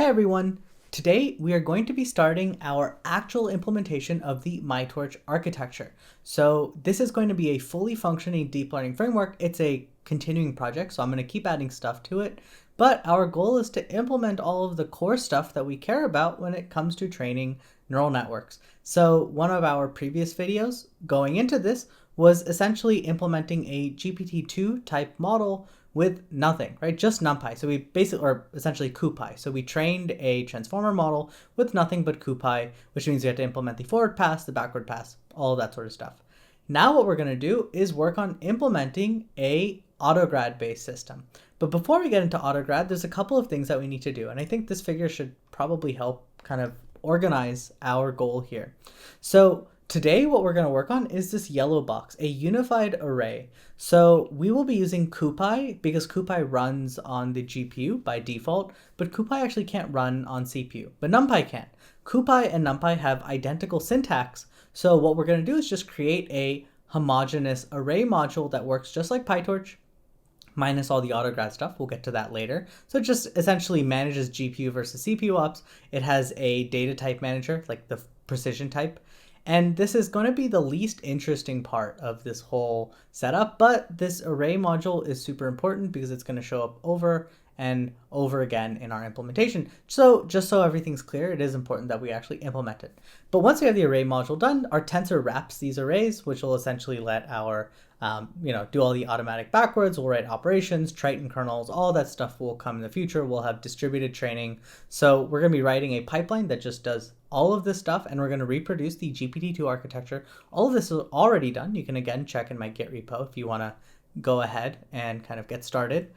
Hey everyone! Today we are going to be starting our actual implementation of the MyTorch architecture. So this is going to be a fully functioning deep learning framework. It's a continuing project, so I'm going to keep adding stuff to it. But our goal is to implement all of the core stuff that we care about when it comes to training neural networks. So one of our previous videos going into this was essentially implementing a GPT-2 type model with nothing, right? Just Numpy. So we basically, or essentially Cupy. So we trained a transformer model with nothing but Cupy, which means we have to implement the forward pass, the backward pass, all of that sort of stuff. Now what we're going to do is work on implementing a autograd based system. But before we get into autograd, there's a couple of things that we need to do. And I think this figure should probably help kind of organize our goal here. So today, what we're going to work on is this yellow box, a unified array. So we will be using Cupy because Cupy runs on the GPU by default, but Cupy actually can't run on CPU, but Numpy can. Cupy and Numpy have identical syntax. So what we're going to do is just create a homogenous array module that works just like PyTorch, minus all the autograd stuff. We'll get to that later. So it just essentially manages GPU versus CPU ops. It has a data type manager, like the precision type. And this is going to be the least interesting part of this whole setup, but this array module is super important because it's going to show up over and over again in our implementation. So just so everything's clear, it is important that we actually implement it. But once we have the array module done, our tensor wraps these arrays, which will essentially let our do all the automatic backwards, we'll write operations, Triton kernels, all that stuff will come in the future. We'll have distributed training. So we're going to be writing a pipeline that just does all of this stuff, and we're going to reproduce the GPT-2 architecture. All of this is already done. You can again check in my Git repo if you want to go ahead and kind of get started.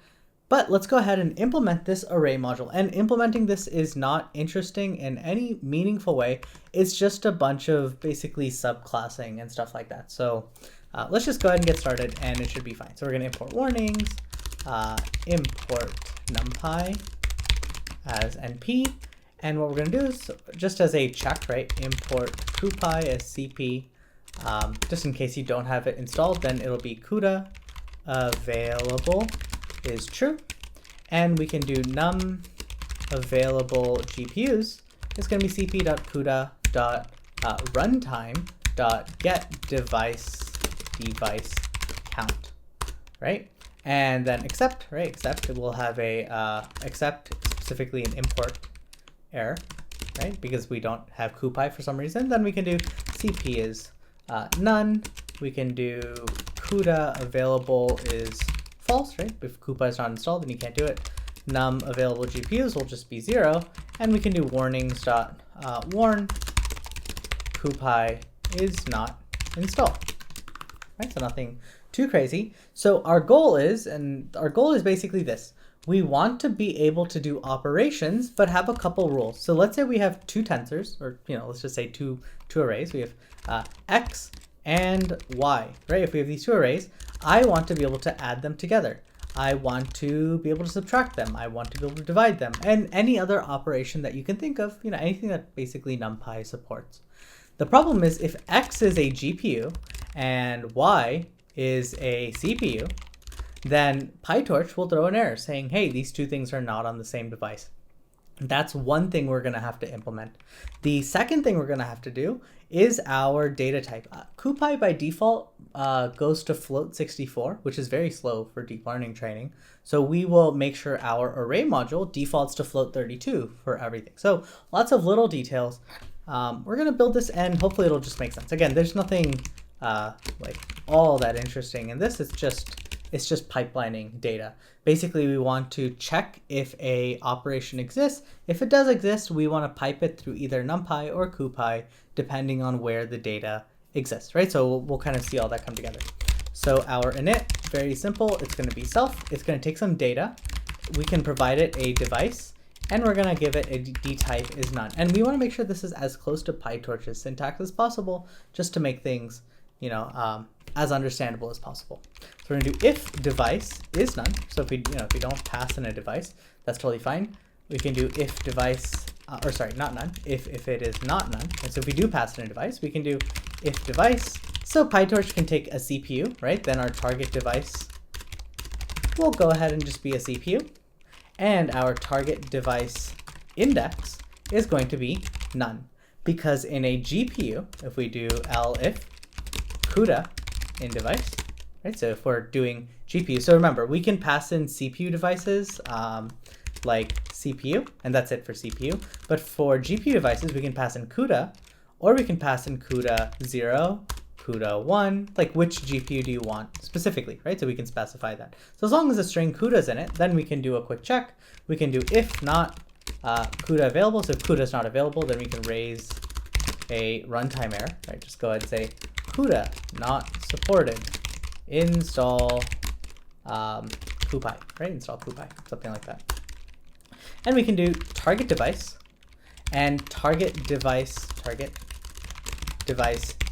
But let's go ahead and implement this array module. And implementing this is not interesting in any meaningful way. It's just a bunch of basically subclassing and stuff like that. So let's just go ahead and get started and it should be fine. So we're going to import warnings, import numpy as np. And what we're going to do is just as a check, right, import Cupy as cp. Just in case you don't have it installed, then it'll be CUDA available is true. And we can do num available GPUs. It's going to be cp.cuda.runtime.getDevice count, right? And then except, right? Except it will have a except specifically an import error, right? Because we don't have Cupy for some reason. Then we can do cp is none. We can do CUDA available is false, right? If Cupy is not installed, then you can't do it. Num available GPUs will just be 0. And we can do warnings dot warn Cupy is not installed, right? So nothing too crazy. So our goal is basically this. We want to be able to do operations, but have a couple rules. So let's say we have two tensors, or let's just say two arrays. We have x and y, right? If we have these two arrays, I want to be able to add them together. I want to be able to subtract them. I want to be able to divide them, and any other operation that you can think of, anything that basically NumPy supports. The problem is if x is a GPU and y is a CPU, then PyTorch will throw an error saying, hey, these two things are not on the same device. That's one thing we're going to have to implement. The second thing we're going to have to do is our data type. Cupy by default goes to float 64, which is very slow for deep learning training. So we will make sure our array module defaults to float 32 for everything. So lots of little details. We're going to build this and hopefully it'll just make sense. Again, there's nothing like all that interesting in this. It's just pipelining data. Basically, we want to check if a operation exists. If it does exist, we want to pipe it through either NumPy or Cupy, depending on where the data exists, right? So we'll kind of see all that come together. So our init, very simple. It's going to be self. It's going to take some data. We can provide it a device, and we're going to give it a dtype is none. And we want to make sure this is as close to PyTorch's syntax as possible, just to make things, as understandable as possible. So we're going to do if device is none. So if we don't pass in a device, that's totally fine. We can do if device, or sorry, not none, if it is not none. And so if we do pass in a device, we can do if device. So PyTorch can take a CPU, right? Then our target device will go ahead and just be a CPU. And our target device index is going to be none, because in a GPU, if we do elif CUDA in device, right? So if we're doing GPU, so remember, we can pass in CPU devices like CPU, and that's it for CPU. But for GPU devices, we can pass in CUDA, or we can pass in CUDA 0, CUDA 1, like which GPU do you want specifically, right? So we can specify that. So as long as the string CUDA is in it, then we can do a quick check. We can do if not CUDA available. So if CUDA is not available, then we can raise a runtime error, right? Just go ahead and say CUDA not supported, install Cupy, right? Install Cupy, something like that. And we can do target device and target device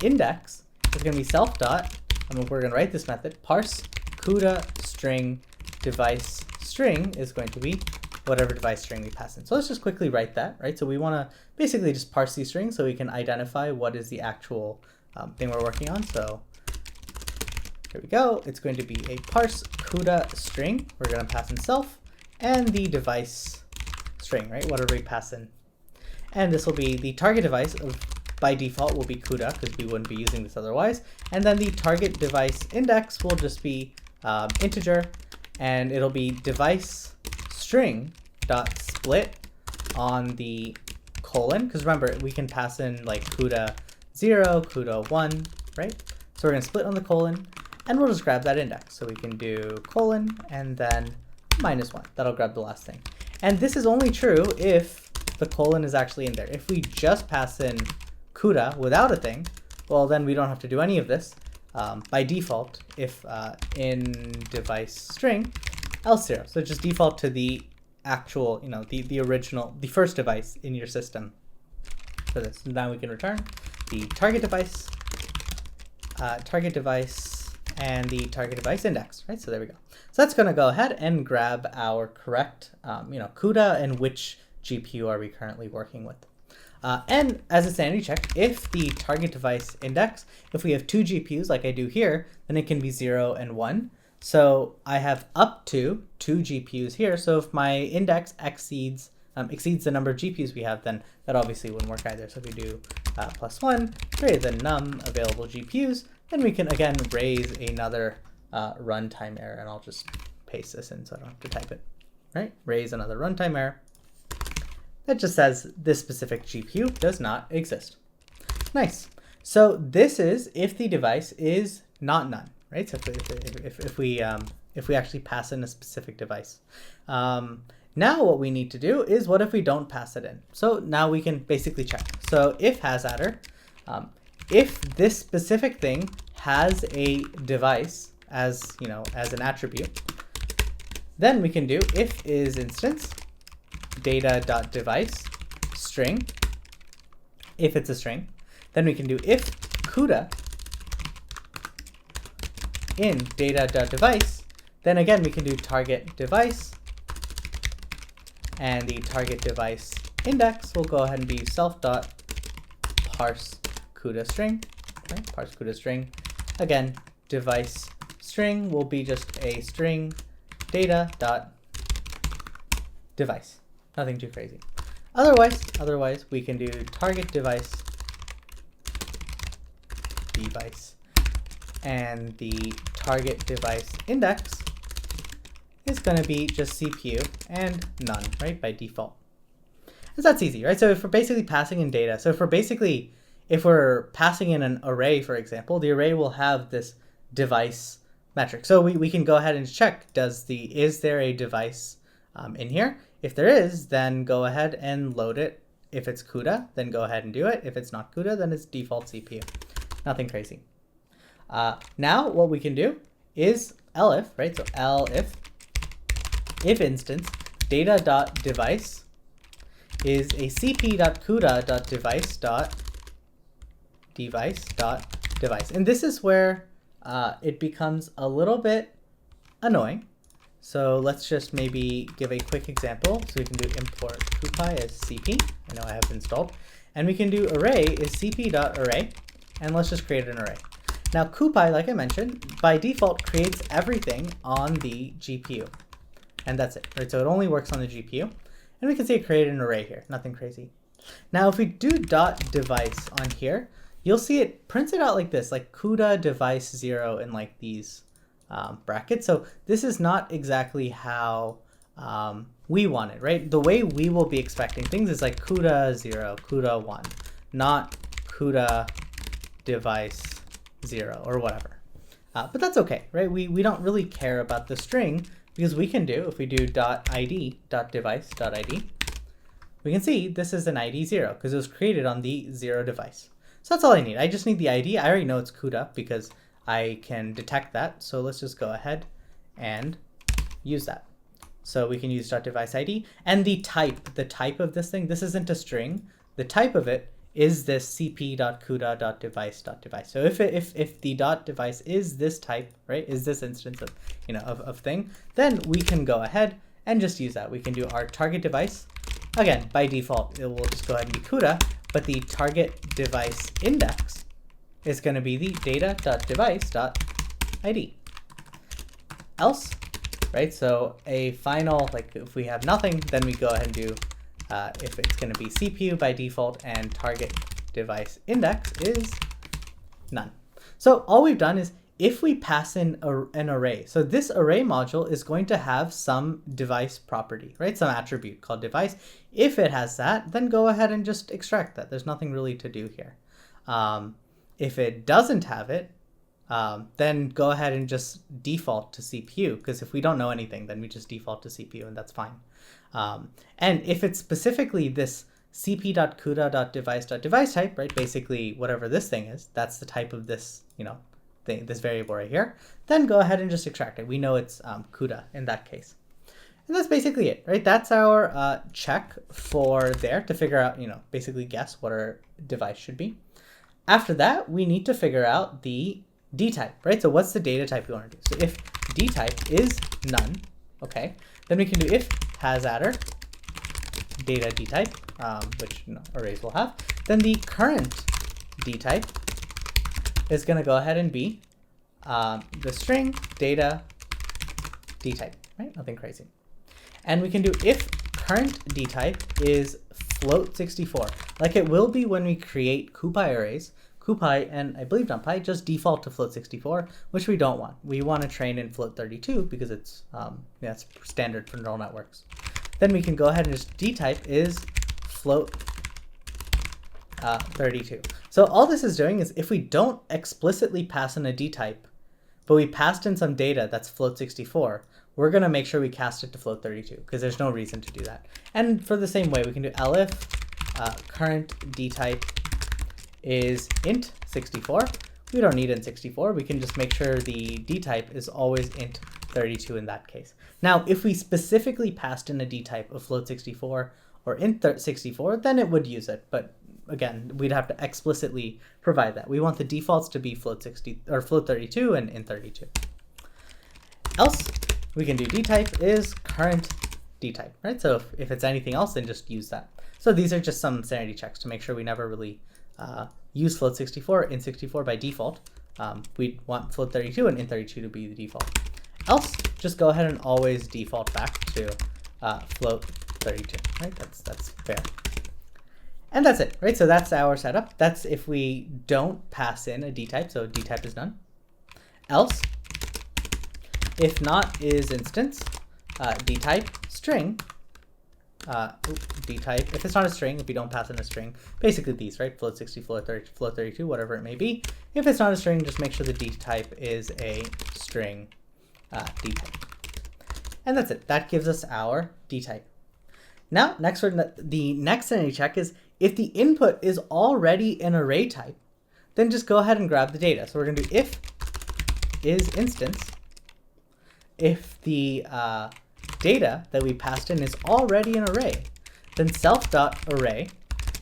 index is going to be self dot, and we're going to write this method, parse CUDA string device string is going to be whatever device string we pass in. So let's just quickly write that, right? So we want to basically just parse these strings so we can identify what is the actual thing we're working on. So here we go. It's going to be a parse CUDA string. We're going to pass in self and the device string, right? Whatever we pass in. And this will be the target device of, by default, will be CUDA because we wouldn't be using this otherwise. And then the target device index will just be integer, and it'll be device string dot split on the colon, because remember, we can pass in like CUDA 0, CUDA 1, right? So we're going to split on the colon, and we'll just grab that index. So we can do colon and then -1. That'll grab the last thing. And this is only true if the colon is actually in there. If we just pass in CUDA without a thing, well, then we don't have to do any of this. By default, if in device string, else 0. So just default to the actual, the original, the first device in your system for this. Now we can return the target device, and the target device index, right? So there we go. So that's going to go ahead and grab our correct, CUDA and which GPU are we currently working with. And as a sanity check, if the target device index, if we have 2 GPUs like I do here, then it can be 0 and 1. So I have up to 2 GPUs here. So if my index exceeds the number of GPUs we have, then that obviously wouldn't work either. So if we do +1 greater than num available GPUs, then we can again raise another runtime error, and I'll just paste this in so I don't have to type it, right? Raise another runtime error that just says this specific GPU does not exist. Nice. So this is if the device is not none, right? So if we actually pass in a specific device. Now what we need to do is, what if we don't pass it in? So now we can basically check. So if hasattr, if this specific thing has a device as an attribute, then we can do if is instance data.device string. If it's a string, then we can do if CUDA in data.device. Then again we can do target device, and the target device index will go ahead and be self.parse CUDA string, right? Parse CUDA string. Again, device string will be just a string data.device. Nothing too crazy. Otherwise we can do target device, and the target device index is going to be just CPU and none, right, by default. And that's easy, right? So if we're basically passing in data, if we're passing in an array, for example, the array will have this device metric. So we can go ahead and check, is there a device in here? If there is, then go ahead and load it. If it's CUDA, then go ahead and do it. If it's not CUDA, then it's default CPU. Nothing crazy. Now what we can do is elif, right? So elif, if instance data.device is a cp.cuda.device.device. And this is where it becomes a little bit annoying. So let's just maybe give a quick example. So we can do import Cupy as cp. I know I have installed. And we can do array is cp.array. And let's just create an array. Now Cupy, like I mentioned, by default creates everything on the GPU. And that's it, right? So it only works on the GPU. And we can see it created an array here, nothing crazy. Now if we do dot device on here, you'll see it prints it out like this, like CUDA device 0 in like these brackets. So this is not exactly how we want it, right? The way we will be expecting things is like CUDA 0, CUDA 1, not CUDA device 0 or whatever. But that's okay, right? We don't really care about the string because we can do, if we do .id, .device.id, we can see this is an ID 0 because it was created on the 0 device. So that's all I need. I just need the ID. I already know it's CUDA because I can detect that. So let's just go ahead and use that. So we can use .device ID and the type of this thing. This isn't a string. The type of it is this cp.cuda.device.device. So if the .device is this type, right, is this instance of of thing, then we can go ahead and just use that. We can do our target device. Again, by default, it will just go ahead and be CUDA, but the target device index is going to be the data.device.id. Else, right? So a final, like if we have nothing, then we go ahead and do, if it's going to be CPU by default and target device index is none. So all we've done is if we pass in an array, so this array module is going to have some device property, right? Some attribute called device. If it has that, then go ahead and just extract that. There's nothing really to do here. If it doesn't have it, then go ahead and just default to CPU, because if we don't know anything, then we just default to CPU and that's fine. And if it's specifically this cp.cuda.device.device type, right? Basically whatever this thing is, that's the type of this, this variable right here, then go ahead and just extract it. We know it's CUDA in that case. And that's basically it, right? That's our check for there to figure out, basically guess what our device should be. After that, we need to figure out the dtype, right? So what's the data type we want to do? So if dtype is none, okay, then we can do if has attr data dtype, which arrays will have, then the current dtype is going to go ahead and be the string data dtype, right? Nothing crazy. And we can do if current dtype is float 64, like it will be when we create Cupy arrays. Cupy and I believe Numpy just default to float 64, which we don't want. We want to train in float 32 because it's it's standard for neural networks. Then we can go ahead and just dtype is float 32. So all this is doing is if we don't explicitly pass in a dtype, but we passed in some data that's float 64, we're going to make sure we cast it to float 32 because there's no reason to do that. And for the same way, we can do elif current dtype is int 64. We don't need int 64. We can just make sure the dtype is always int 32 in that case. Now, if we specifically passed in a dtype of float 64 or int 64, then it would use it. But again, we'd have to explicitly provide that. We want the defaults to be float 60 or float 32 and int 32. Else, we can do dtype is current dtype, right? So if it's anything else, then just use that. So these are just some sanity checks to make sure we never really use float 64, int 64 by default. We want float 32 and int 32 to be the default. Else, just go ahead and always default back to float 32, right? That's fair. And that's it, right? So that's our setup. That's if we don't pass in a dtype, so dtype is none. Else, if not is instance, dtype string, dtype, if it's not a string, if we don't pass in a string, basically these, right? Float 60, float 30, float 32, whatever it may be. If it's not a string, just make sure the dtype is a string dtype. And that's it. That gives us our dtype. Now, the next sanity check is if the input is already an array type, then just go ahead and grab the data. So we're going to do if is instance. If the data that we passed in is already an array, then self.array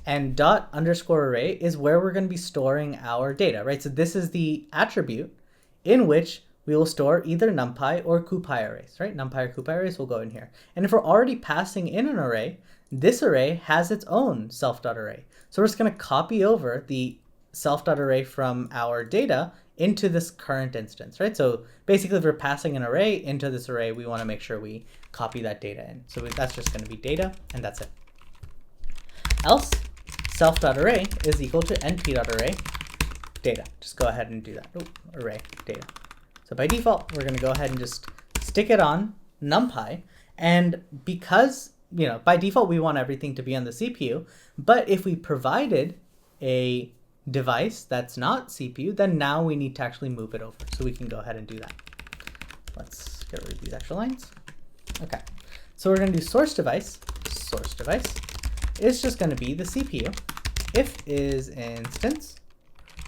and ._array is where we're going to be storing our data, right? So this is the attribute in which we will store either Numpy or Cupy arrays, right? Numpy or Cupy arrays will go in here. And if we're already passing in an array, this array has its own self.array. So we're just going to copy over the self.array from our data into this current instance, right? So basically, if we're passing an array into this array, we want to make sure we copy that data in. So that's just going to be data, and that's it. Else, self.array is equal to np.array data. Just go ahead and do that. Array data. So by default, we're going to go ahead and just stick it on NumPy. And because, by default, we want everything to be on the CPU. But if we provided a device that's not CPU, then now we need to actually move it over. So we can go ahead and do that. Let's get rid of these extra lines. OK, so we're going to do source device. Source device is just going to be the CPU. If is instance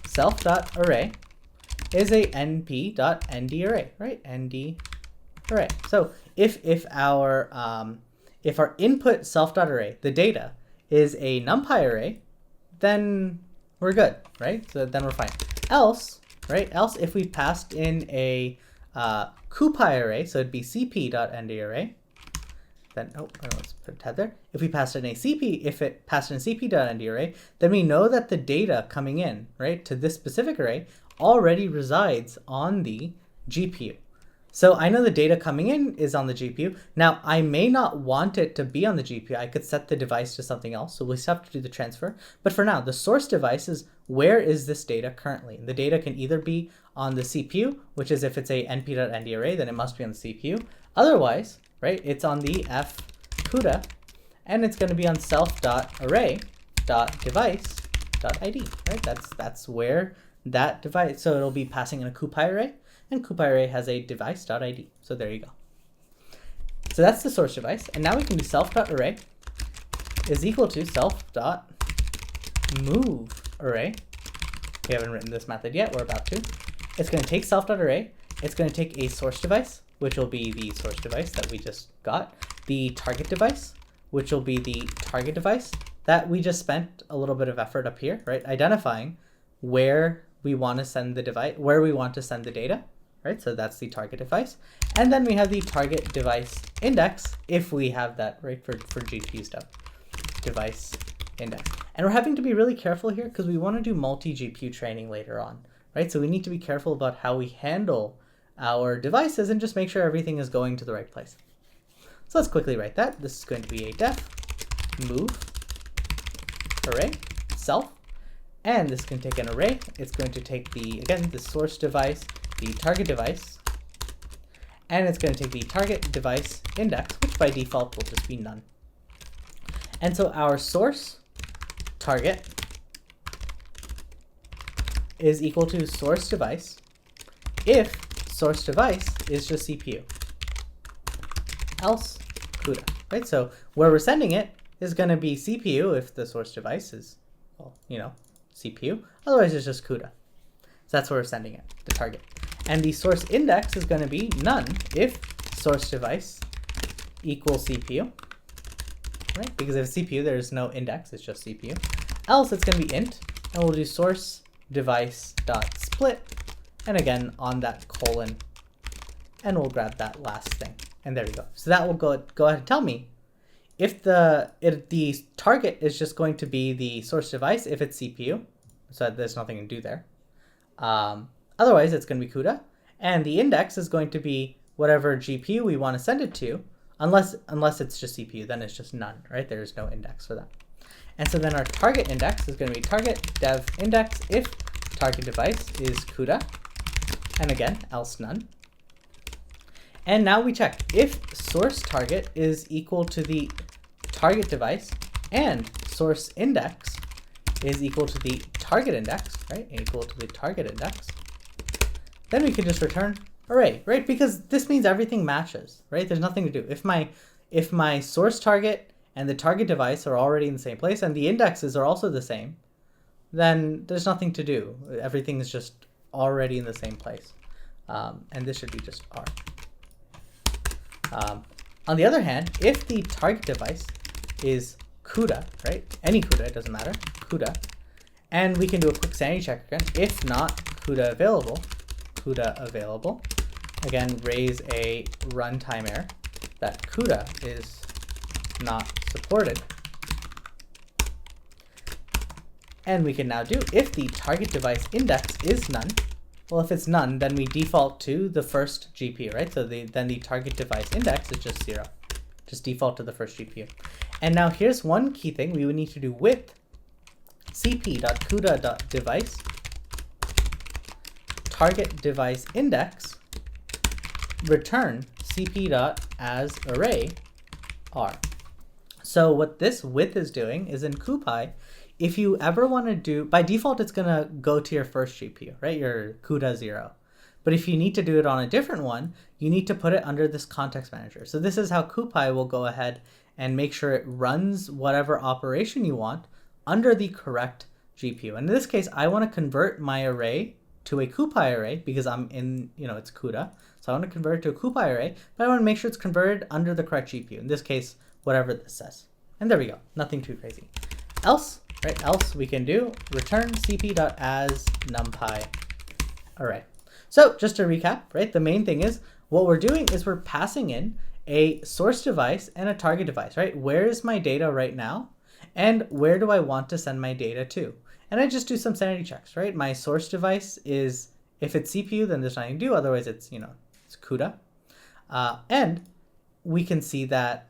self.array is a np.ndArray, right? Nd array. So if our input self.array, the data, is a NumPy array, then we're good, right? So then we're fine. Else, right? Else if we passed in a Cupy array, so it'd be cp.ndArray, then let's put a tab there. If we passed in a cp, if it passed in a cp.ndArray, then we know that the data coming in, right, to this specific array already resides on the GPU. So I know the data coming in is on the GPU. Now, I may not want it to be on the GPU. I could set the device to something else, so we'll just have to do the transfer. But for now, the source device is where is this data currently? The data can either be on the CPU, which is if it's a np.ndArray, then it must be on the CPU. Otherwise, right, it's on the CUDA, and it's going to be on self.array.device.id, right? That's where that device, so it'll be passing in a Cupy array, and Cupy array has a device.id. So there you go. So that's the source device. And now we can do self.array is equal to self.moveArray. We haven't written this method yet. We're about to. It's going to take self.array. It's going to take a source device, which will be the source device that we just got, the target device, which will be the target device that we just spent a little bit of effort up here, right? Identifying where we want to send the device, where we want to send the data, right? So that's the target device. And then we have the target device index, if we have that, right, for GPU stuff, device index. And we're having to be really careful here because we want to do multi-GPU training later on, right? So we need to be careful about how we handle our devices and just make sure everything is going to the right place. So let's quickly write that. This is going to be a def move array self. And this can take an array. It's going to take the source device, the target device, and it's going to take the target device index, which by default will just be none. And so our source target is equal to source device if source device is just CPU. Else CUDA, right? So where we're sending it is going to be CPU if the source device is, well, CPU. Otherwise, it's just CUDA. So that's where we're sending it, the target. And the source index is going to be none if source device equals CPU, right? Because if it's CPU, there's no index. It's just CPU. Else, it's going to be int, and we'll do source device dot split, and again on that colon, and we'll grab that last thing, and there we go. So that will go ahead and tell me if the target is just going to be the source device if it's CPU, so there's nothing to do there. Otherwise, it's going to be CUDA, and the index is going to be whatever GPU we want to send it to, unless it's just CPU, then it's just none, right? There's no index for that. And so then our target index is going to be target dev index if target device is CUDA, and again, else none. And now we check if source target is equal to the target device and source index is equal to the target index, right? Equal to the target index. Then we can just return array, right? Because this means everything matches, right? There's nothing to do. If my source target and the target device are already in the same place and the indexes are also the same, then there's nothing to do. Everything is just already in the same place. And this should be just R. On the other hand, if the target device is CUDA, right? Any CUDA, it doesn't matter, CUDA. And we can do a quick sanity check again. If not CUDA available, again, raise a runtime error that CUDA is not supported. And we can now do if the target device index is none, Well, if it's none, then we default to the first GPU, right? So then the target device index is just 0. Just default to the first GPU. And now here's one key thing we would need to do with cp.cuda.device target device index return cp.asArray r. So what this with is doing is in Cupy, if you ever want to do, by default, it's going to go to your first GPU, right? Your CUDA 0. But if you need to do it on a different one, you need to put it under this context manager. So this is how Cupy will go ahead and make sure it runs whatever operation you want under the correct GPU. And in this case, I want to convert my array to a Cupy array because I'm in, it's CUDA. So I want to convert it to a Cupy array, but I want to make sure it's converted under the correct GPU. In this case, whatever this says. And there we go. Nothing too crazy. Else, right? Else we can do return cp.asnumpy array. So just to recap, right? The main thing is what we're doing is we're passing in a source device and a target device, right? Where is my data right now? And where do I want to send my data to? And I just do some sanity checks, right? My source device is, if it's CPU, then there's nothing to do. Otherwise, it's, it's CUDA. And we can see that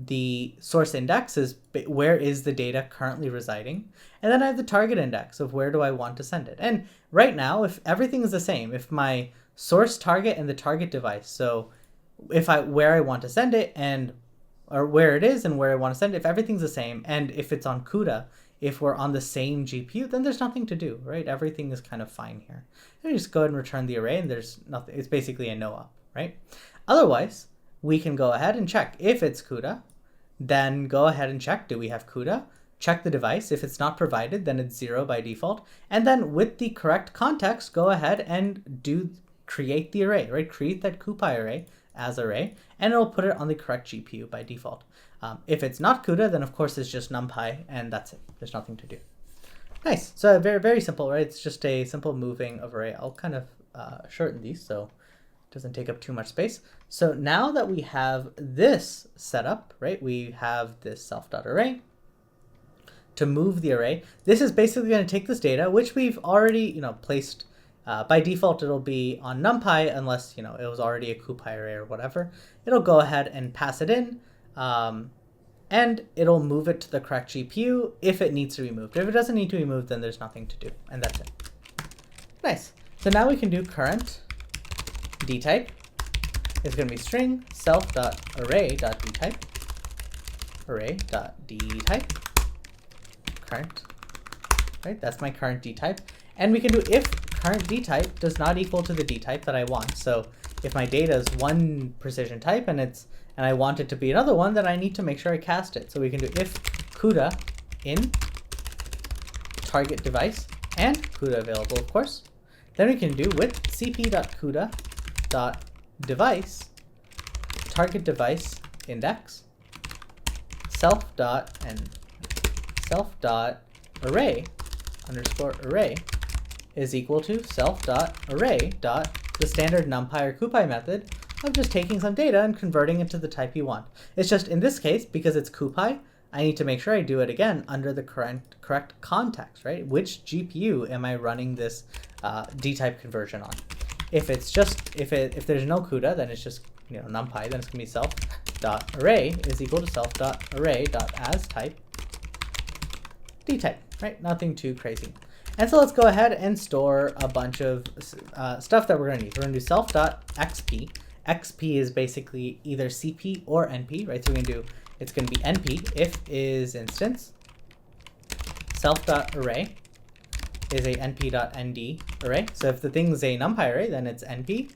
the source index is where is the data currently residing. And then I have the target index of where do I want to send it. And right now, if everything is the same, if my source target and the target device, so if where I want to send it or where it is and where I want to send it, if everything's the same, and if it's on CUDA, if we're on the same GPU, then there's nothing to do, right? Everything is kind of fine here. And you just go ahead and return the array, and there's nothing. It's basically a no-op, right? Otherwise, we can go ahead and check if it's CUDA, then go ahead and check, do we have CUDA? Check the device. If it's not provided, then it's 0 by default. And then with the correct context, go ahead and create the array, right? Create that Cupy array as array, and it'll put it on the correct GPU by default. If it's not CUDA, then of course it's just Numpy, and that's it. There's nothing to do. Nice. So very, very simple, right? It's just a simple moving of array. I'll kind of shorten these so it doesn't take up too much space. So now that we have this set up, right, we have this self.array. To move the array, this is basically going to take this data, which we've already, placed. By default, it'll be on Numpy unless, it was already a Cupy array or whatever. It'll go ahead and pass it in, and it'll move it to the correct GPU if it needs to be moved. If it doesn't need to be moved, then there's nothing to do, and that's it. Nice. So now we can do current dtype. It's going to be string self.array.dtype, array.dtype, current, right? That's my current dtype. And we can do if current dtype does not equal to the dtype that I want. So if my data is one precision type and I want it to be another one, then I need to make sure I cast it. So we can do if CUDA in target device and CUDA available, of course. Then we can do with cp.cuda.device target device index self.array underscore array is equal to self.array the standard Numpy or Cupy method of just taking some data and converting it to the type you want. It's just in this case, because it's Cupy, I need to make sure I do it again under the correct context, right? Which GPU am I running this dtype conversion on? If it's just if there's no CUDA, then it's just Numpy. Then it's gonna be self.array is equal to self.array.astype dtype, right? Nothing too crazy. And so let's go ahead and store a bunch of stuff that we're gonna need. We're gonna do self.xp. XP is basically either CP or NP, right? So it's gonna be NP if is instance. Self.array is a np.nd array. So if the thing's a Numpy array, then it's NP.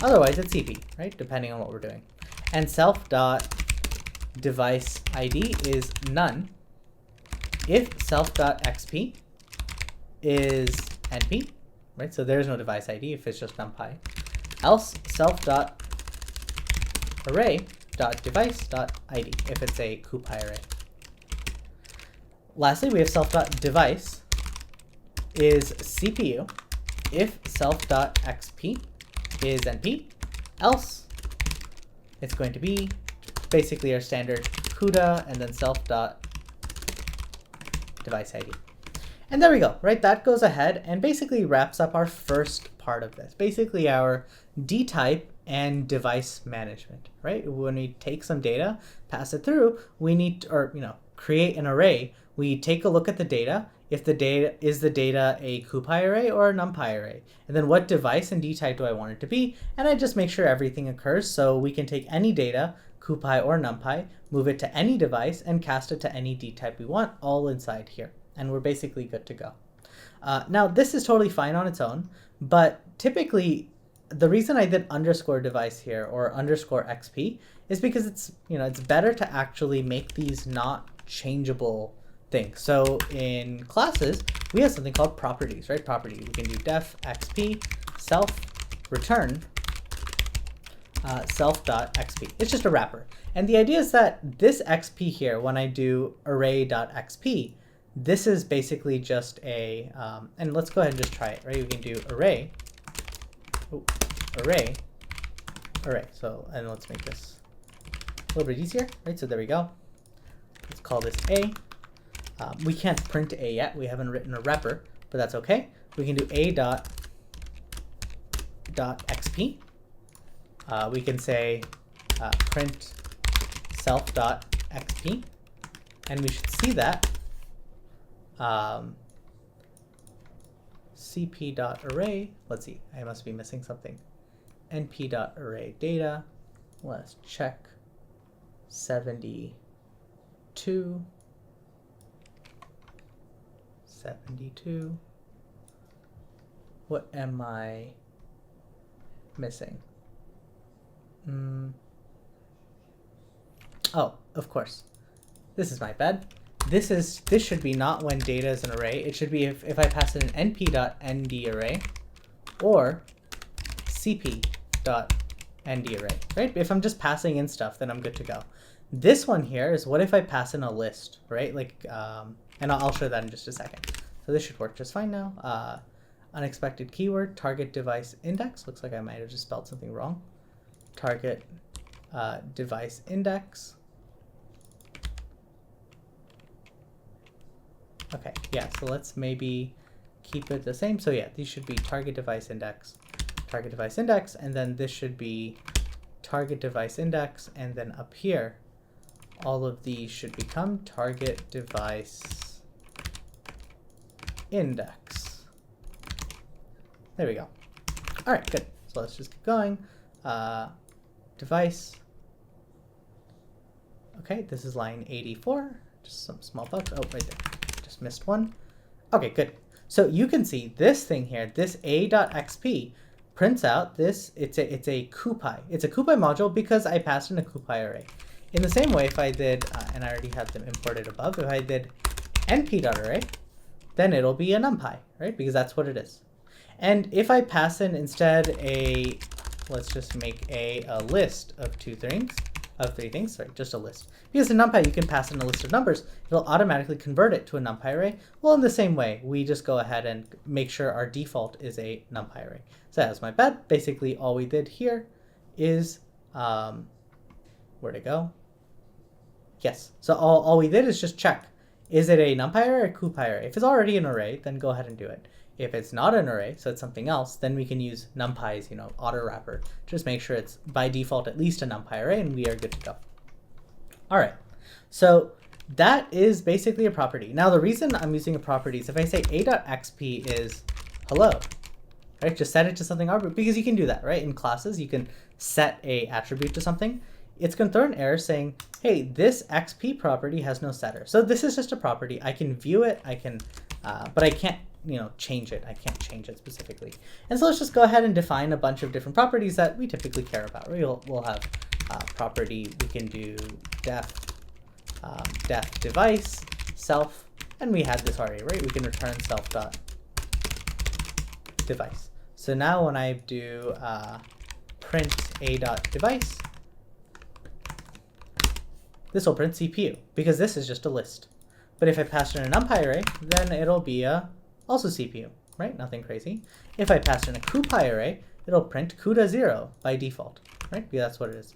Otherwise, it's CP, right? Depending on what we're doing. And self.device ID is none if self.xp is NP, right? So there's no device ID if it's just Numpy. Else self.array.device.id if it's a Cupy array. Lastly, we have self.device is CPU if self.xp is NP. Else it's going to be basically our standard CUDA and then self.device ID. And there we go, right? That goes ahead and basically wraps up our first part of this, basically our dtype and device management, right? When we take some data, pass it through, we need to, or create an array. We take a look at the data. If the data is a Cupy array or a Numpy array, and then what device and dtype do I want it to be? And I just make sure everything occurs, so we can take any data, Cupy or Numpy, move it to any device, and cast it to any dtype we want, all inside here. And we're basically good to go. Now this is totally fine on its own, but typically the reason I did underscore device here or underscore XP is because it's better to actually make these not changeable things. So in classes, we have something called properties, right? Property. We can do def XP self return self.xp. It's just a wrapper. And the idea is that this XP here, when I do array.xp, this is basically just a, and let's go ahead and just try it, right? We can do array. Array. So, and let's make this a little bit easier, right? So there we go. Let's call this A. We can't print A yet. We haven't written a wrapper, but that's okay. We can do A.xp. We can say print self.xp, and we should see that cp.array. Let's see, I must be missing something. np.array data. Let's check 72. What am I missing? Oh, of course. This is my bad. This should be not when data is an array. It should be if I pass in an np.ndArray or cp.ndArray, right? If I'm just passing in stuff, then I'm good to go. This one here is what if I pass in a list, right? Like, and I'll show that in just a second. So this should work just fine now. Unexpected keyword, target device index. Looks like I might have just spelled something wrong. Target device index. Okay, yeah, so let's maybe keep it the same. So yeah, these should be target device index, and then this should be target device index, and then up here, all of these should become target device index. There we go. All right, good. So let's just keep going. Device. Okay, this is line 84. Just some small bugs. Oh, right there. Just missed one. Okay, good. So you can see this thing here, this a.xp prints out this. It's a Cupy. It's a Cupy module because I passed in a Cupy array. In the same way, if I did, and I already have them imported above, if I did np.array, then it'll be a numpy, right? Because that's what it is. And if I pass in instead a, let's just make a list of three things, sorry, just a list. Because in NumPy, you can pass in a list of numbers. It'll automatically convert it to a NumPy array. Well, in the same way, we just go ahead and make sure our default is a NumPy array. So that was my bet. Basically, all we did here is, where'd it go? Yes. So all we did is just check. Is it a NumPy array or a Cupy array? If it's already an array, then go ahead and do it. If it's not an array, so it's something else, then we can use NumPy's, auto wrapper. Just make sure it's by default at least a NumPy array, and we are good to go. All right, so that is basically a property. Now the reason I'm using a property is if I say a.xp is hello, right? Just set it to something arbitrary, because you can do that, right? In classes, you can set a attribute to something. It's going to throw an error saying, hey, this xp property has no setter. So this is just a property. I can view it, I can, but I can't change it. I can't change it specifically. And so let's just go ahead and define a bunch of different properties that we typically care about. We'll have property, we can do def device, self, and we had this already, right? We can return self.device. So now when I do print a.device, this will print CPU, because this is just a list. But if I pass in a NumPy array, then it'll be also CPU, right? Nothing crazy. If I pass in a Cupy array, it'll print CUDA 0 by default, right? Because that's what it is.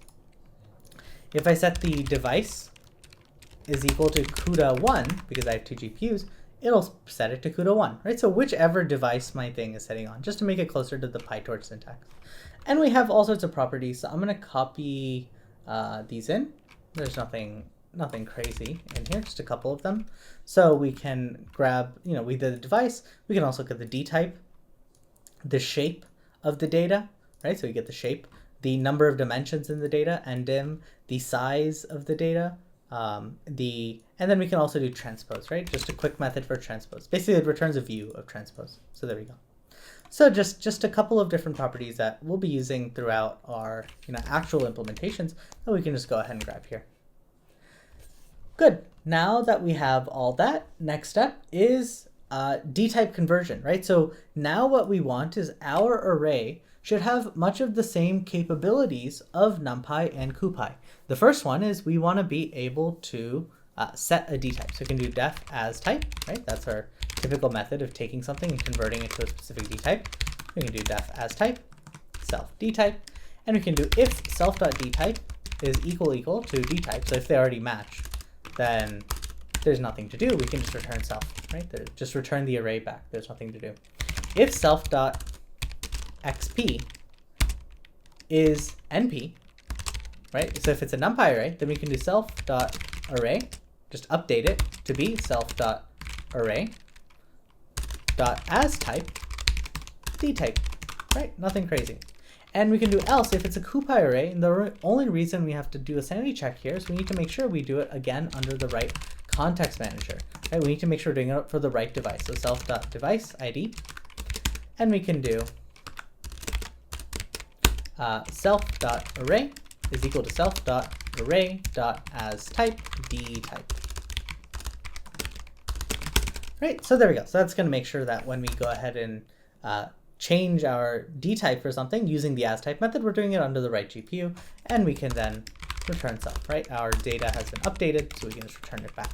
If I set the device is equal to CUDA 1, because I have two GPUs, it'll set it to CUDA 1, right? So whichever device my thing is setting on, just to make it closer to the PyTorch syntax. And we have all sorts of properties. So I'm going to copy these in. There's nothing crazy in here, just a couple of them. So we can grab, we did the device. We can also get the Dtype, the shape of the data, right? So we get the shape, the number of dimensions in the data, and dim, the size of the data, and then we can also do transpose, right? Just a quick method for transpose. Basically, it returns a view of transpose. So there we go. So just a couple of different properties that we'll be using throughout our actual implementations that we can just go ahead and grab here. Good. Now that we have all that, next step is Dtype conversion, right? So now what we want is our array should have much of the same capabilities of Numpy and Cupy. The first one is we want to be able to set a Dtype. So we can do def astype, right? That's our typical method of taking something and converting it to a specific Dtype. We can do def astype, self Dtype, and we can do if self.dtype is equal to Dtype. So if they already match, then there's nothing to do. We can just return self, right? Just return the array back. There's nothing to do. If self.xp is np, right? So if it's a NumPy array, then we can do self.array, just update it to be self.array.asType Dtype, right? Nothing crazy. And we can do else if it's a Cupy array, and the only reason we have to do a sanity check here is we need to make sure we do it again under the right context manager, right? We need to make sure we're doing it for the right device. So self.device ID, and we can do self.array is equal to self.array.asType Dtype. Right, so there we go. So that's going to make sure that when we go ahead and change our Dtype for something using the asType method, we're doing it under the right GPU, and we can then return self, right? Our data has been updated, so we can just return it back.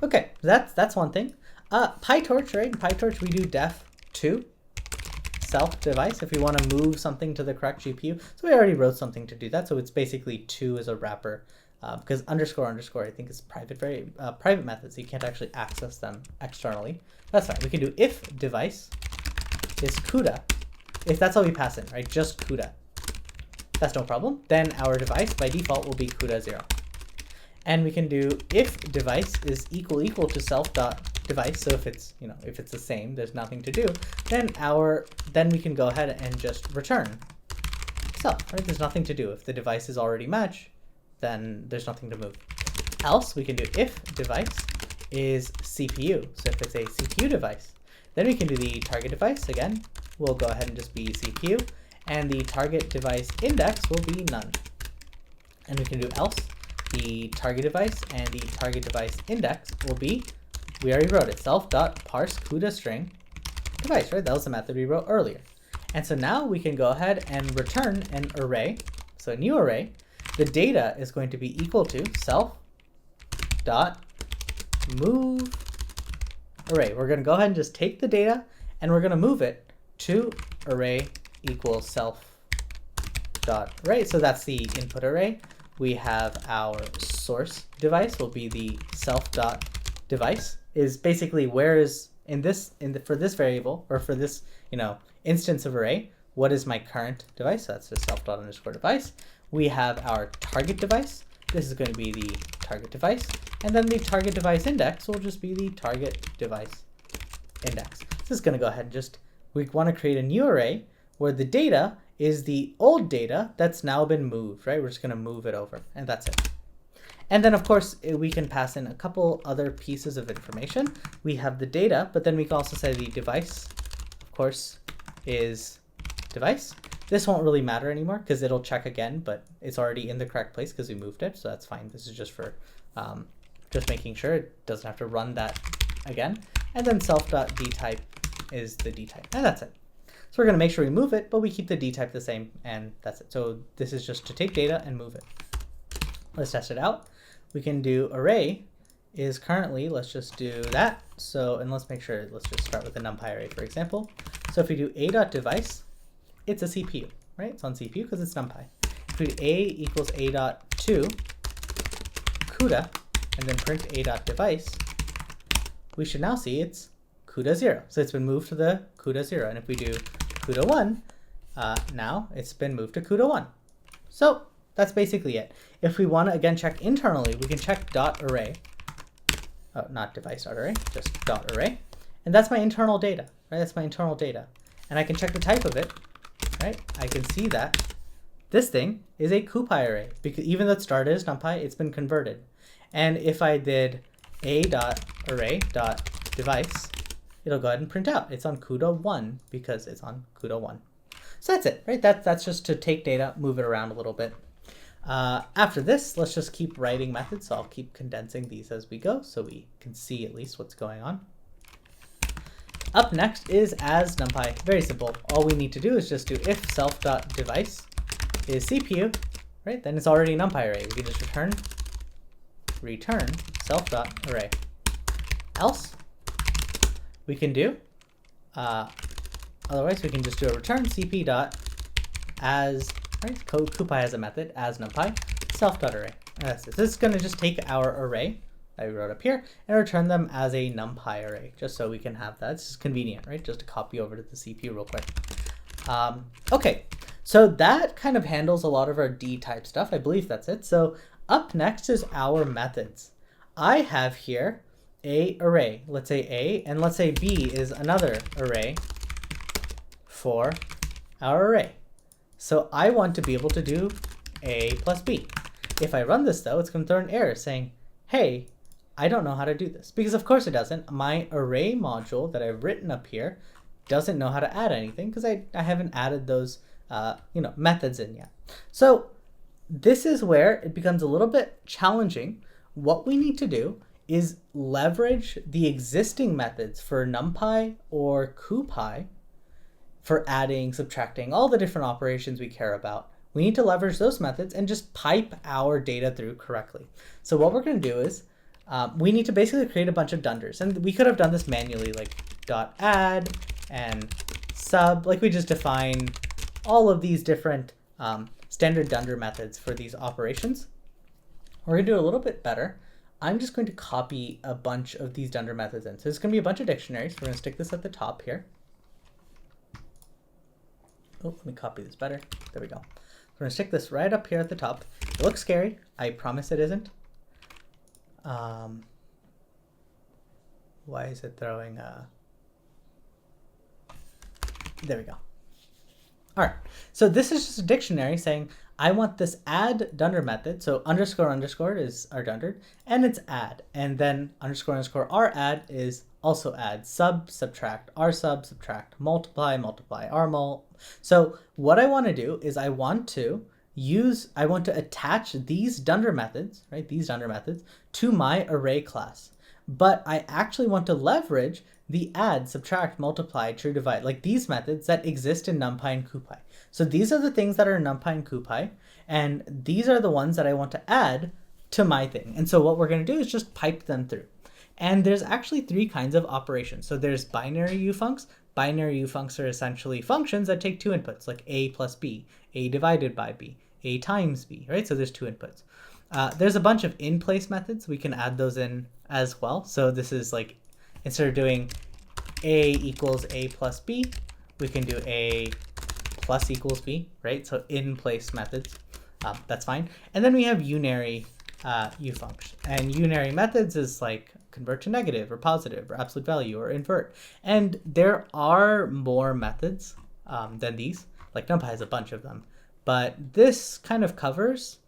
Okay, that's one thing. PyTorch, right? In PyTorch, we do def to self device if we want to move something to the correct GPU. So we already wrote something to do that. So it's basically to as a wrapper, because underscore I think is private methods. So you can't actually access them externally. That's fine. We can do if device is CUDA. If that's how we pass in, right? Just CUDA. That's no problem. Then our device by default will be CUDA 0. And we can do if device is equal to self.device. So if it's if it's the same, there's nothing to do. Then we can go ahead and just return self, right? There's nothing to do. If the device is already matched, then there's nothing to move. Else we can do if device is CPU. So if it's a CPU device, then we can do the target device. Again, we'll go ahead and just be CPU, and the target device index will be none. And we can do else the target device and the target device index will be, we already wrote it, self.parse CUDA string device, right? That was the method we wrote earlier. And so now we can go ahead and return an array. So a new array. The data is going to be equal to self.move array. We're going to go ahead and just take the data and we're going to move it to array equals self.array. So that's the input array. We have our source device will be the self.device is basically where is for this variable or for this instance of array, what is my current device? So that's just self._device. We have our target device. This is going to be the target device. And then the target device index will just be the target device index. This is going to go ahead and we want to create a new array where the data is the old data that's now been moved, right? We're just going to move it over, and that's it. And then, of course, we can pass in a couple other pieces of information. We have the data, but then we can also say the device, of course, is device. This won't really matter anymore because it'll check again, but it's already in the correct place because we moved it, so that's fine. This is just for just making sure it doesn't have to run that again. And then self.dtype is the dtype, and that's it. So we're going to make sure we move it, but we keep the dtype the same, and that's it. So this is just to take data and move it. Let's test it out. We can do array is currently, let's just do that. So, and let's make sure, let's just start with the NumPy array, for example. So if we do a.device, it's a CPU, right? It's on CPU because it's NumPy. If we do a equals a.to CUDA, and then print a.device, we should now see it's CUDA 0. So it's been moved to the CUDA 0. And if we do CUDA 1, now it's been moved to CUDA 1. So that's basically it. If we want to, again, check internally, we can check .array. Oh, not device.array, just .array. And that's my internal data, right? That's my internal data. And I can check the type of it, right? I can see that this thing is a Cupy array, because even though it started as NumPy, it's been converted. And if I did a.array.device, it'll go ahead and print out. It's on CUDA 1 because it's on CUDA 1. So that's it, right? That's just to take data, move it around a little bit. After this, let's just keep writing methods. So I'll keep condensing these as we go so we can see at least what's going on. Up next is asNumpy. Very simple. All we need to do is just do if self.device is CPU, right? Then it's already a NumPy array. We can just return self.array. Else, we can do, otherwise we can just do a return cp.as, right? Cupy has a method, asNumpy, self.array. That's it. This is going to just take our array that we wrote up here and return them as a NumPy array, just so we can have that. It's just convenient, right? Just to copy over to the CPU real quick. Okay, so that kind of handles a lot of our Dtype stuff. I believe that's it. So up next is our methods. I have here a array, let's say A, and let's say B is another array for our array. So I want to be able to do A plus B. If I run this though, it's going to throw an error saying, hey, I don't know how to do this. Because of course it doesn't. My array module that I've written up here doesn't know how to add anything because I haven't added those methods in yet. So this is where it becomes a little bit challenging. What we need to do is leverage the existing methods for NumPy or Cupy for adding, subtracting, all the different operations we care about. We need to leverage those methods and just pipe our data through correctly. So what we're going to do is we need to basically create a bunch of dunders. And we could have done this manually, like .add and sub. Like we just define all of these different standard dunder methods for these operations. We're going to do a little bit better. I'm just going to copy a bunch of these dunder methods in. So it's going to be a bunch of dictionaries. We're going to stick this at the top here. Oh, let me copy this better. There we go. We're going to stick this right up here at the top. It looks scary. I promise it isn't. Why is it throwing there we go. All right, so this is just a dictionary saying I want this add dunder method. So underscore underscore is our dunder, and it's add. And then underscore underscore r add is also add, sub, subtract, r sub, subtract, multiply, multiply, r mul. So what I want to do is I want to attach these dunder methods, right? These dunder methods to my array class. But I actually want to leverage the add, subtract, multiply, true, divide, like these methods that exist in NumPy and Cupy. So these are the things that are in NumPy and Cupy, and these are the ones that I want to add to my thing. And so what we're going to do is just pipe them through. And there's actually three kinds of operations. So there's binary ufuncs. Binary ufuncs are essentially functions that take two inputs, like a plus b, a divided by b, a times b, right? So there's two inputs. There's a bunch of in-place methods. We can add those in as well. So this is like, instead of doing a equals a plus b, we can do a plus equals b, right? So in-place methods, that's fine. And then we have unary ufunction. And unary methods is like convert to negative or positive or absolute value or invert. And there are more methods than these. Like NumPy has a bunch of them. But this kind of covers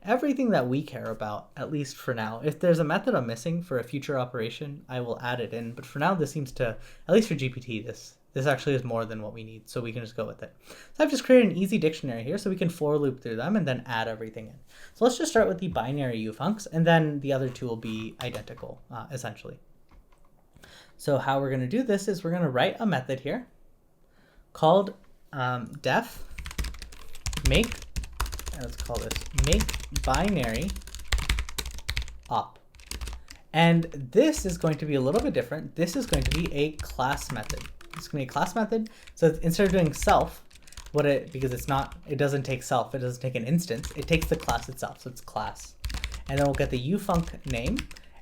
everything that we care about, at least for now. If there's a method I'm missing for a future operation, I will add it in. But for now, this seems to, at least for GPT, this actually is more than what we need. So we can just go with it. So I've just created an easy dictionary here so we can for loop through them and then add everything in. So let's just start with the binary ufuncs, and then the other two will be identical, essentially. So how we're going to do this is we're going to write a method here called def make, let's call this make binary op. And this is going to be a little bit different. This is going to be a class method. It's going to be a class method. So instead of doing self, because it doesn't take self, it doesn't take an instance, it takes the class itself. So it's class. And then we'll get the ufunc name.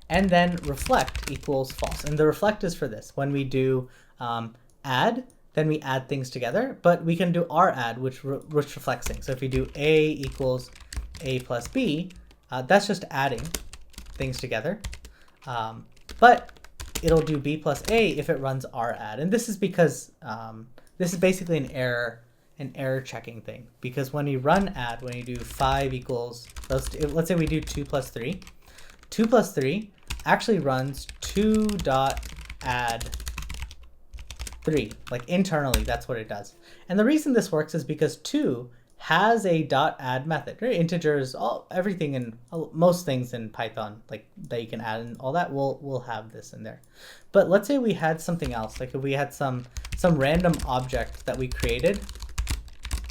and then reflect equals false. And the reflect is for this. When we do add, then we add things together, but we can do radd, which reflects things. So if we do a equals a plus b, that's just adding things together. But it'll do b plus a if it runs radd. And this is because this is basically an error checking thing. Because when you run add, when you do 5 equals, let's say we do 2 plus 3. 2 plus 3 actually runs 2.add 3. Like internally, that's what it does. And the reason this works is because 2 has a .add method, right? Integers, everything in most things in Python, like that you can add and all that, will have this in there. But let's say we had something else, like if we had some random object that we created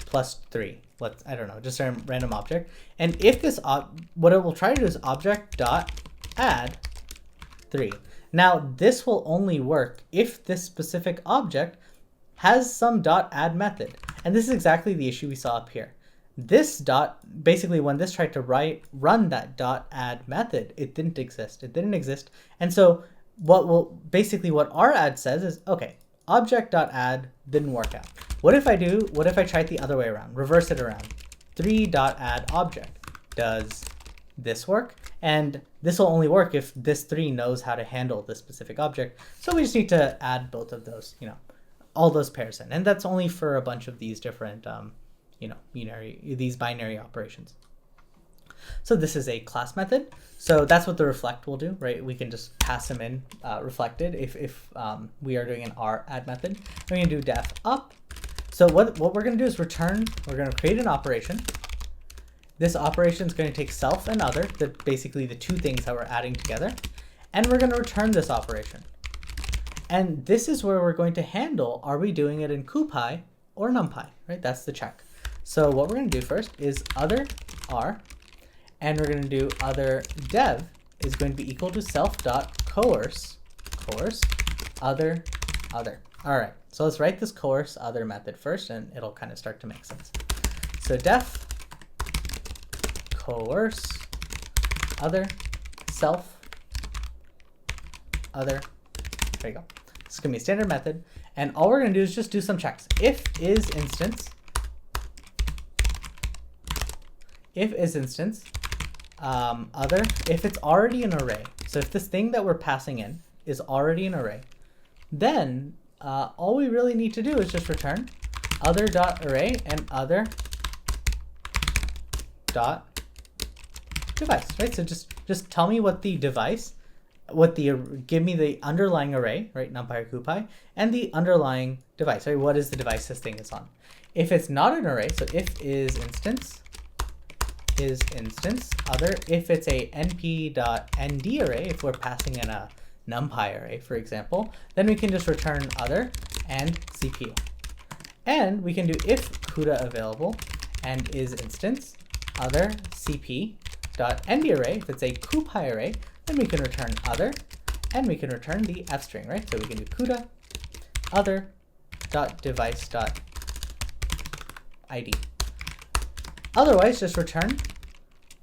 plus 3. I don't know, just a random object. And if this what it will try to do is object dot add 3. Now this will only work if this specific object has some .add method. And this is exactly the issue we saw up here. This basically when this tried to run that .add method, it didn't exist. It didn't exist. And so what radd says is, okay, object.add didn't work out. What if I try it the other way around, reverse it around? 3.add object. Does this work? And this will only work if this 3 knows how to handle this specific object. So we just need to add both of those, all those pairs in. And that's only for a bunch of these different, these binary operations. So this is a class method. So that's what the reflect will do, right? We can just pass them in reflected if we are doing an radd method. We're going to do def up. So what we're going to do is we're going to create an operation. This operation is going to take self and other, basically the two things that we're adding together. And we're going to return this operation. And this is where we're going to handle, are we doing it in Cupy or Numpy, right? That's the check. So what we're going to do first is other r, and we're going to do other dev is going to be equal to self.coerce other. All right, so let's write this coerce other method first, and it'll kind of start to make sense. So def coerce other self other. There you go. This is going to be a standard method. And all we're going to do is just do some checks. If is instance, other, if it's already an array. So if this thing that we're passing in is already an array, then all we really need to do is just return other.array and other.device, right? So just tell me what the device, give me the underlying array, right, Numpy or Cupy, and the underlying device, right? What is the device this thing is on? If it's not an array, so if is instance other, if it's a np.nd array, if we're passing in a NumPy array, for example, then we can just return other and CPU. And we can do if CUDA available and is instance other cp.nd array. If it's a Cupy array, then we can return other, and we can return the f string, right? So we can do CUDA other.device.id. Otherwise, just return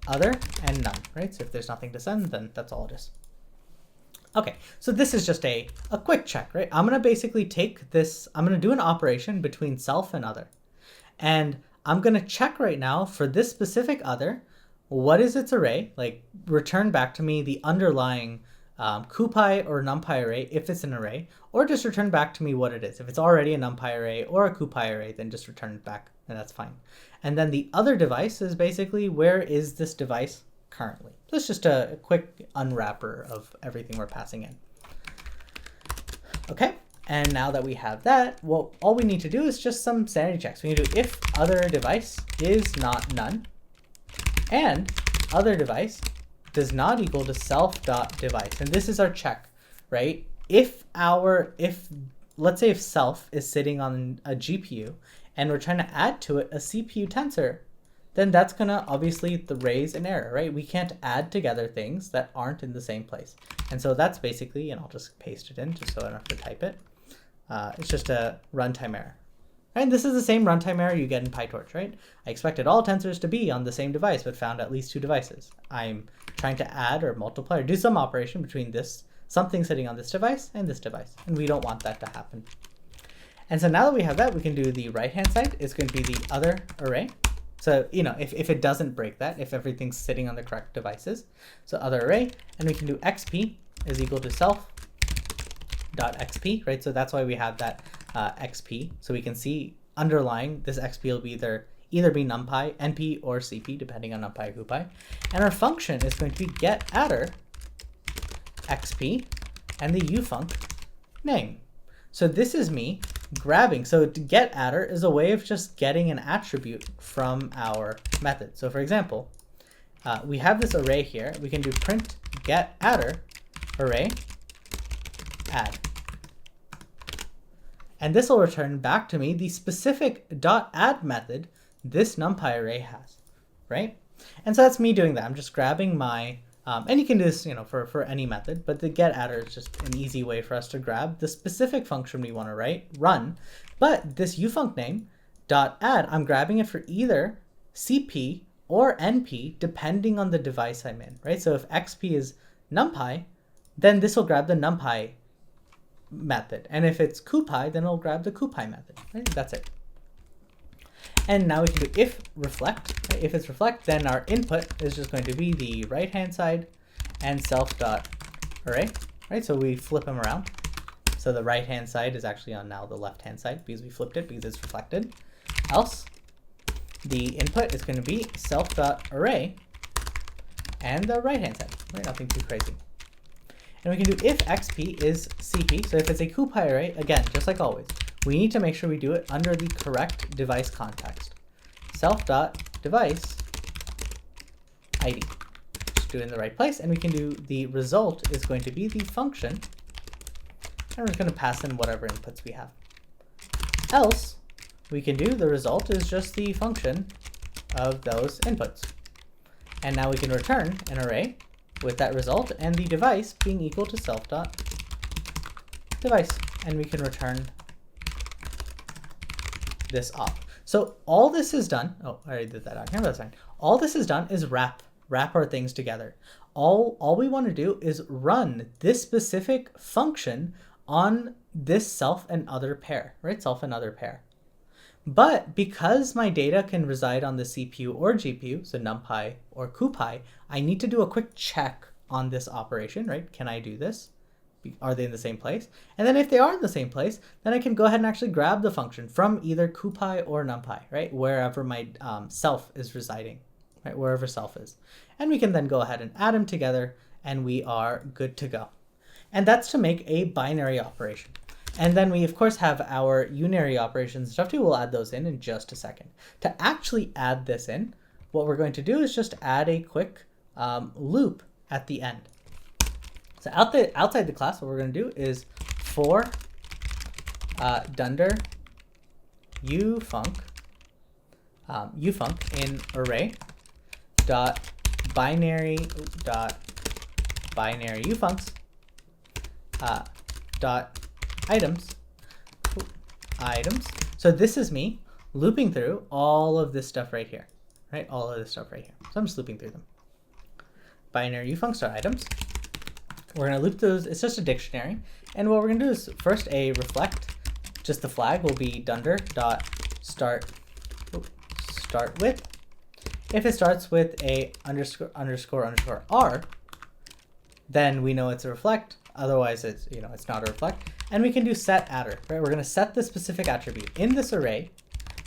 other and none, right? So if there's nothing to send, then that's all it is. Okay, so this is just a quick check, right? I'm going to basically take this, I'm going to do an operation between self and other. And I'm going to check right now for this specific other, what is its array? Like return back to me the underlying Cupy or NumPy array if it's an array, or just return back to me what it is. If it's already a NumPy array or a Cupy array, then just return it back, and that's fine. And then the other device is basically where is this device currently. So it's just a quick unwrapper of everything we're passing in. Okay, and now that we have that, well, all we need to do is just some sanity checks. We need to do if other device is not none, and other device does not equal to self.device. And this is our check, right? Let's say if self is sitting on a GPU and we're trying to add to it a CPU tensor, then that's gonna obviously raise an error, right? We can't add together things that aren't in the same place. And so that's basically, and I'll just paste it in just so I don't have to type it. It's just a runtime error. And this is the same runtime error you get in PyTorch, right? I expected all tensors to be on the same device, but found at least 2 devices. I'm trying to add or multiply or do some operation between something sitting on this device, and we don't want that to happen. And so now that we have that, we can do the right-hand side is going to be the other array. So, if it doesn't break that, if everything's sitting on the correct devices. So other array, and we can do xp is equal to self.xp, right? So that's why we have that xp. So we can see underlying this xp will be either be numpy, np, or cp, depending on numpy or cupy. And our function is going to be getattr xp and the ufunc name. So this is me grabbing. So to getattr is a way of just getting an attribute from our method. So for example, we have this array here. We can do print getattr array add. And this will return back to me the specific .add method this numpy array has, right? And so that's me doing that. I'm just grabbing my and you can do this, for any method, but the getattr is just an easy way for us to grab the specific function we want to run. But this ufunc name .add, I'm grabbing it for either CP or NP, depending on the device I'm in, right? So if XP is numpy, then this will grab the numpy method. And if it's cupy, then it'll grab the cupy method, right? That's it. And now we can do if reflect. Right? If it's reflect, then our input is just going to be the right-hand side and self.array, right? So we flip them around. So the right-hand side is actually on now the left-hand side because we flipped it because it's reflected. Else, the input is going to be self.array and the right-hand side, right? Nothing too crazy. And we can do if xp is cp. So if it's a cupy array, again, just like always, we need to make sure we do it under the correct device context. Self.device ID. Just do it in the right place, and we can do the result is going to be the function, and we're just going to pass in whatever inputs we have. Else, we can do the result is just the function of those inputs. And now we can return an array with that result and the device being equal to self.device, and we can return this op. So all this is done. Oh, I already did that on here, but that's fine. All this is done is wrap our things together. All we want to do is run this specific function on this self and other pair, right? Self and other pair. But because my data can reside on the CPU or GPU, so numpy or cupy, I need to do a quick check on this operation, right? Can I do this? Are they in the same place? And then if they are in the same place, then I can go ahead and actually grab the function from either cupy or numpy, right? Wherever my self is residing, right? Wherever self is. And we can then go ahead and add them together, and we are good to go. And that's to make a binary operation. And then we, of course, have our unary operations and stuff too. We'll add those in just a second. To actually add this in, what we're going to do is just add a quick loop at the end. So outside the class, what we're going to do is for dunder ufunc in array dot binary ufuncs dot items. So this is me looping through all of this stuff right here, right? All of this stuff right here. So I'm just looping through them. Binary ufuncs dot items. We're going to loop those. It's just a dictionary. And what we're going to do is first a reflect. Just the flag will be dunder dot start with. If it starts with a underscore r, then we know it's a reflect. Otherwise, it's it's not a reflect. And we can do setattr, right? We're going to set the specific attribute in this array.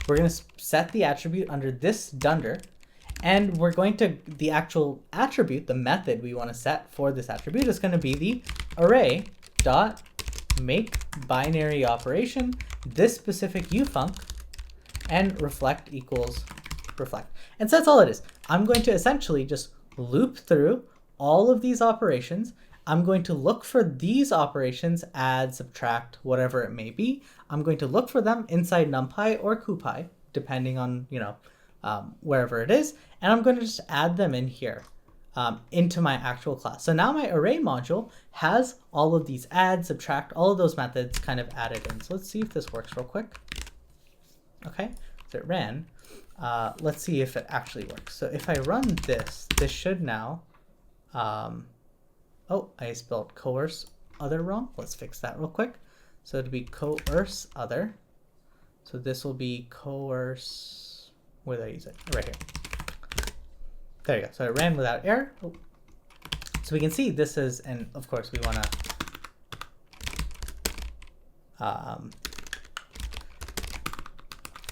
We're going to set the attribute under this dunder. And we're going to, the actual attribute, the method we want to set for this attribute is going to be the array dot make binary operation, this specific ufunc, and reflect equals reflect. And so that's all it is. I'm going to essentially just loop through all of these operations. I'm going to look for these operations, add, subtract, whatever it may be. I'm going to look for them inside numpy or cupy, depending on, wherever it is, and I'm going to just add them in here into my actual class. So now my array module has all of these add, subtract, all of those methods kind of added in. So let's see if this works real quick. Okay, so it ran. Let's see if it actually works. So if I run this, this should now Oh, I spelled coerce other wrong. Let's fix that real quick. So it'll be coerce other. So this will be coerce, where did I use it? Right here. There you go. So it ran without error. Oh. So we can see this is, and of course we want to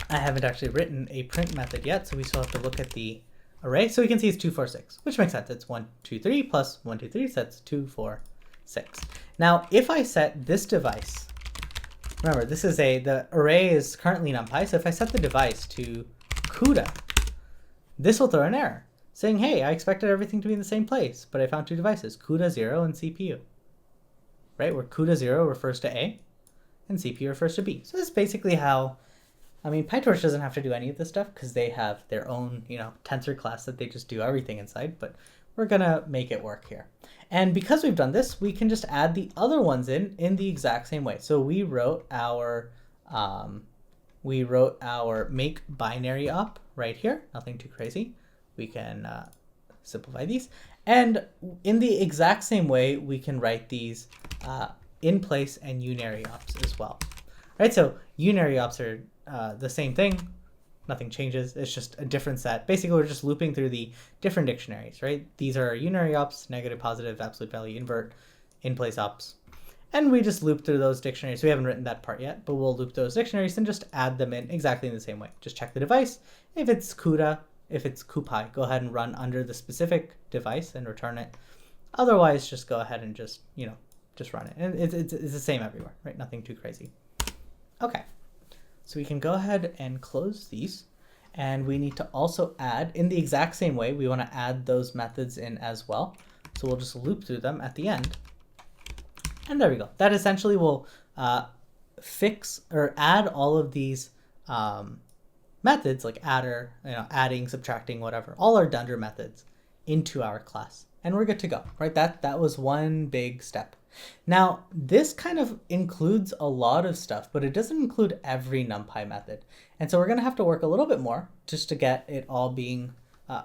I haven't actually written a print method yet, so we still have to look at the array. So we can see it's 2, 4, 6, which makes sense. It's 1, 2, 3 plus 1, 2, 3, so that's 2, 4, 6. Now, if I set this device, remember this is the array is currently NumPy, so if I set the device to CUDA, this will throw an error saying, hey, I expected everything to be in the same place, but I found 2 devices, CUDA 0 and CPU, right? Where CUDA 0 refers to A and CPU refers to B. So this is basically how, I mean, PyTorch doesn't have to do any of this stuff because they have their own, tensor class that they just do everything inside, but we're gonna make it work here. And because we've done this, we can just add the other ones in the exact same way. So we wrote our make binary up right here, nothing too crazy. We can simplify these. And in the exact same way, we can write these in place and unary ops as well. Right, so unary ops are the same thing, nothing changes, it's just a different set. Basically, we're just looping through the different dictionaries, right? These are unary ops, negative, positive, absolute value, invert, in place ops. And we just loop through those dictionaries. We haven't written that part yet, but we'll loop those dictionaries and just add them in exactly in the same way. Just check the device. If it's CUDA, if it's Cupy, go ahead and run under the specific device and return it. Otherwise, just go ahead and just run it. And it's the same everywhere, right? Nothing too crazy. Okay, so we can go ahead and close these. And we need to also add, in the exact same way, we want to add those methods in as well. So we'll just loop through them at the end. And there we go. That essentially will fix or add all of these methods like adder, adding, subtracting, whatever, all our dunder methods into our class. And we're good to go, right? That was one big step. Now, this kind of includes a lot of stuff, but it doesn't include every NumPy method. And so we're going to have to work a little bit more just to get it all being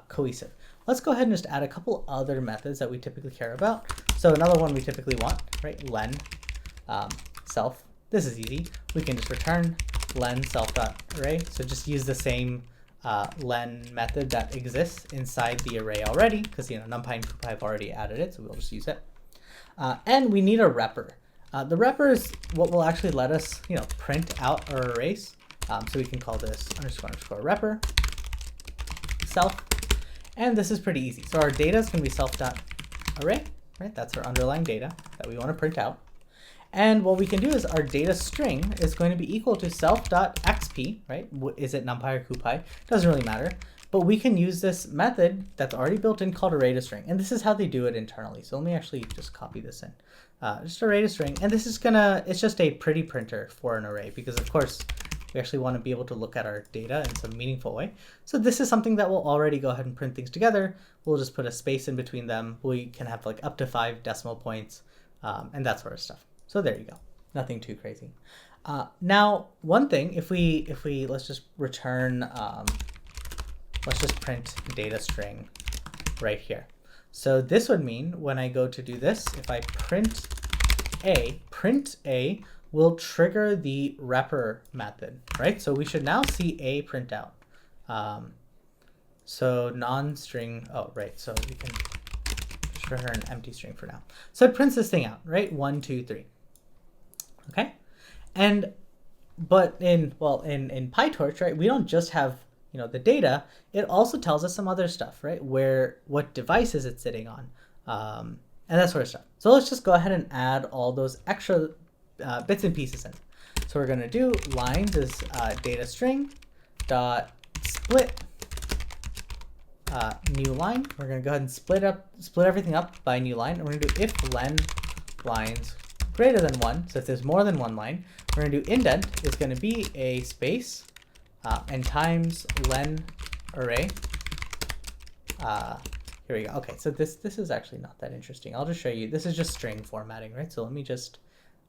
cohesive. Let's go ahead and just add a couple other methods that we typically care about. So another one we typically want, right? Len self. This is easy. We can just return len self.array. So just use the same len method that exists inside the array already, because NumPy and Cupy have already added it, so we'll just use it. And we need a repr. The repr is what will actually let us, print out our arrays. So we can call this __ repr self. And this is pretty easy. So our data is going to be self.array, right? That's our underlying data that we want to print out. And what we can do is our data string is going to be equal to self.xp, right? Is it NumPy or Cupy? Doesn't really matter. But we can use this method that's already built in called array2string. And this is how they do it internally. So let me actually just copy this in. Just array2string. And this is it's just a pretty printer for an array because of course we actually want to be able to look at our data in some meaningful way. So this is something that will already go ahead and print things together. We'll just put a space in between them. We can have like up to 5 decimal points and that sort of stuff. So there you go. Nothing too crazy. Now, one thing, if we let's just return, let's just print data string right here. So this would mean when I go to do this, if I print A will trigger the repr method, right? So we should now see A print out. So non-string, oh, right. So we can just return an empty string for now. So it prints this thing out, right? 1, 2, 3. Okay. But in PyTorch, right, we don't just have, the data, it also tells us some other stuff, right? What devices it's sitting on, and that sort of stuff. So let's just go ahead and add all those extra bits and pieces in. So we're gonna do lines is data string dot split new line. We're gonna go ahead and split everything up by new line. And we're gonna do if len lines greater than 1. So if there's more than one line, we're gonna do indent is gonna be a space and times len array. Here we go. Okay, so this is actually not that interesting. I'll just show you. This is just string formatting, right? So let me just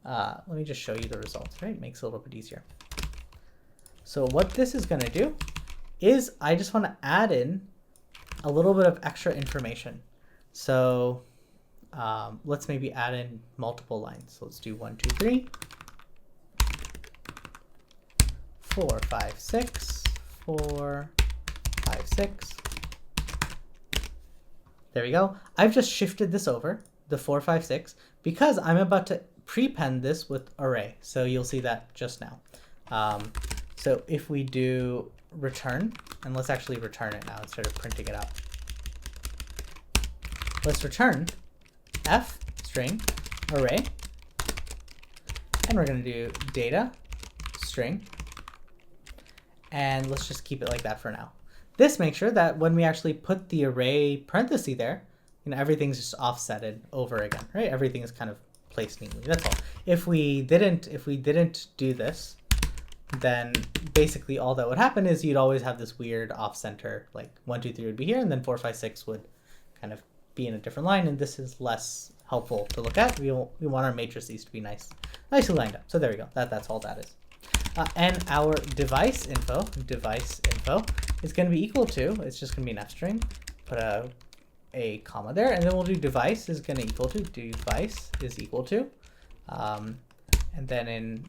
show you the results, right? It makes it a little bit easier. So what this is gonna do is I just want to add in a little bit of extra information. So let's maybe add in multiple lines. So let's do 1, 2, 3, 4, 5, 6, 4, 5, 6. There we go. I've just shifted this over, the 4, 5, 6, because I'm about to prepend this with array. So you'll see that just now. So if we do return, and let's actually return it now instead of printing it out. Let's return f string array, and we're going to do data string, and let's just keep it like that for now. This makes sure that when we actually put the array parenthesis there, everything's just offsetted over again, right? Everything is kind of placed neatly. That's all. If we didn't do this, then basically all that would happen is you'd always have this weird off center, like 1, 2, 3 would be here, and then 4, 5, 6 would kind of be in a different line, and this is less helpful to look at. We want our matrices to be nicely lined up. So there we go. That's all that is. And our device info is going to be equal to, it's just going to be an f string, put a comma there, and then we'll do device is going to equal to, device is equal to, and then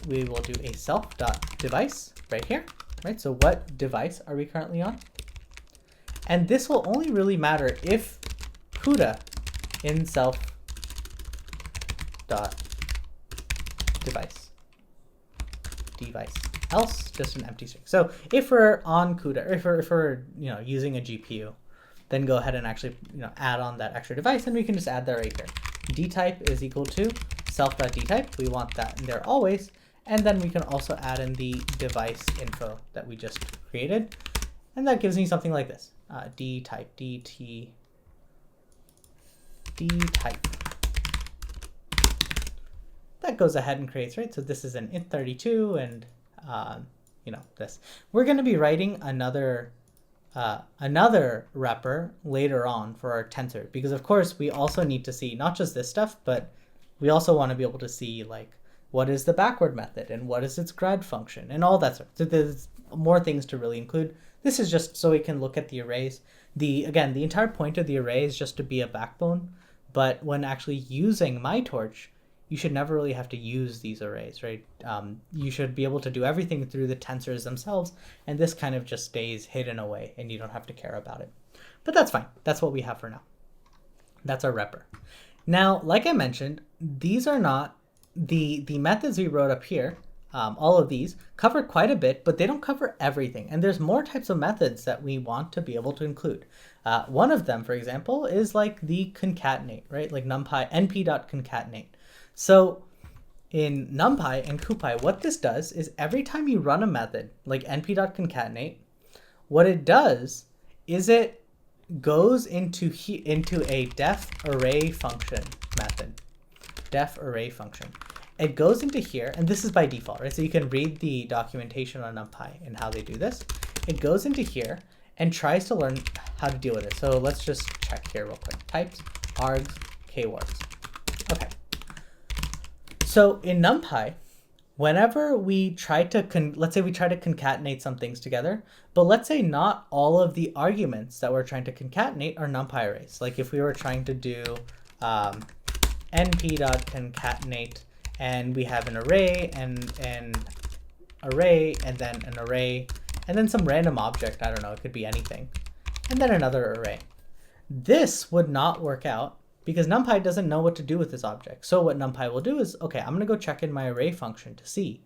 we will do a self.device right here, right? So what device are we currently on? And this will only really matter if CUDA in self.device. Else just an empty string. So if we're on CUDA, or if we're using a GPU, then go ahead and actually add on that extra device, and we can just add that right here. Dtype is equal to self.dtype. We want that in there always, and then we can also add in the device info that we just created, and that gives me something like this: dtype dtype. That goes ahead and creates, right? So this is an int32, and this. We're going to be writing another repr later on for our tensor, because of course we also need to see not just this stuff, but we also want to be able to see like what is the backward method and what is its grad function and all that sort. So there's more things to really include. This is just so we can look at the arrays. Again, the entire point of the array is just to be a backbone, but when actually using MyTorch, you should never really have to use these arrays, right? You should be able to do everything through the tensors themselves, and this kind of just stays hidden away, and you don't have to care about it. But that's fine. That's what we have for now. That's our repr. Now, like I mentioned, these are not the methods we wrote up here. All of these cover quite a bit, but they don't cover everything. And there's more types of methods that we want to be able to include. One of them, for example, is like the concatenate, right? Like numpy np.concatenate. So in Numpy and Cupy, what this does is every time you run a method like np.concatenate, what it does is it goes into a def array function method. Def array function. It goes into here, and this is by default, right? So you can read the documentation on Numpy and how they do this. It goes into here and tries to learn how to deal with it. So let's just check here real quick. Types, args, kwargs. Okay. So in Numpy, whenever we try to, let's say we try to concatenate some things together, but let's say not all of the arguments that we're trying to concatenate are Numpy arrays. Like if we were trying to do np.concatenate, and we have an array and an array and then an array and then some random object, I don't know, it could be anything, and then another array. This would not work out because NumPy doesn't know what to do with this object. So what NumPy will do is, okay, I'm going to go check in my array function to see,